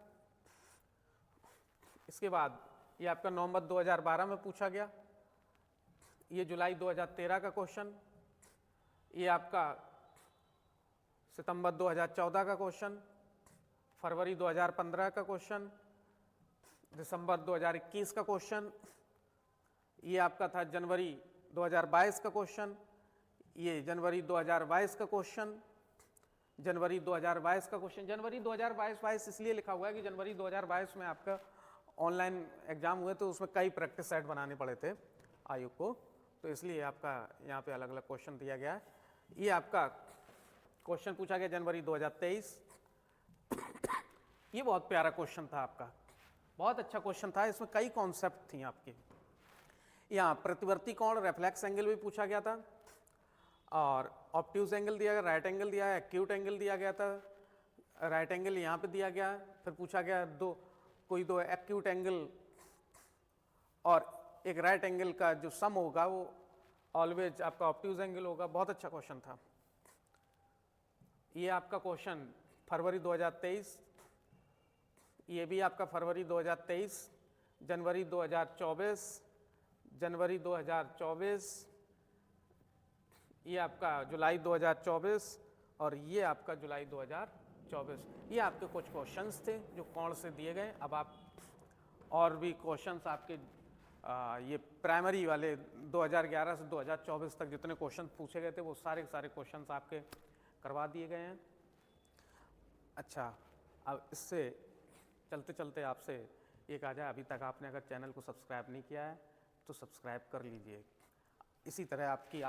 इसके बाद ये आपका नवंबर 2012 में पूछा गया, ये जुलाई 2013 का क्वेश्चन, ये आपका सितंबर 2014 का क्वेश्चन, फरवरी 2015 का क्वेश्चन, दिसंबर 2021 का क्वेश्चन, ये आपका था जनवरी 2022 का क्वेश्चन, ये जनवरी 2022 का क्वेश्चन, जनवरी 2022 का क्वेश्चन। जनवरी 2022 इसलिए लिखा हुआ है कि जनवरी 2022 में आपका ऑनलाइन एग्जाम हुए तो उसमें कई प्रैक्टिस सेट बनाने पड़े थे आयु को, तो इसलिए आपका यहाँ पे अलग अलग क्वेश्चन दिया गया है। ये आपका क्वेश्चन पूछा गया जनवरी 2023, ये बहुत प्यारा क्वेश्चन था आपका, बहुत अच्छा क्वेश्चन था, इसमें कई कॉन्सेप्ट थी आपकी। यहाँ प्रतिवर्ती कोण रेफ्लेक्स एंगल भी पूछा गया था, और ऑब्ट्यूज एंगल दिया गया, राइट एंगल दिया है, एक्यूट एंगल दिया गया था, राइट एंगल यहाँ पे दिया गया, फिर पूछा गया कोई दो एक्यूट एंगल और एक राइट एंगल का जो सम होगा वो ऑलवेज आपका ऑब्ट्यूज एंगल होगा। बहुत अच्छा क्वेश्चन था। ये आपका क्वेश्चन फरवरी 2023, ये भी आपका फरवरी 2023, जनवरी 2024, जनवरी 2024, ये आपका जुलाई 2024 और ये आपका जुलाई 2024। ये आपके कुछ क्वेश्चंस थे जो कोण से दिए गए। अब आप और भी क्वेश्चंस आपके ये प्राइमरी वाले 2011 से 2024 तक जितने क्वेश्चन पूछे गए थे वो सारे के सारे क्वेश्चंस आपके करवा दिए गए हैं। अच्छा, अब इससे चलते चलते आपसे ये कहा जाए, अभी तक आपने अगर चैनल को सब्सक्राइब नहीं किया है तो सब्सक्राइब कर लीजिए। इसी तरह आपकी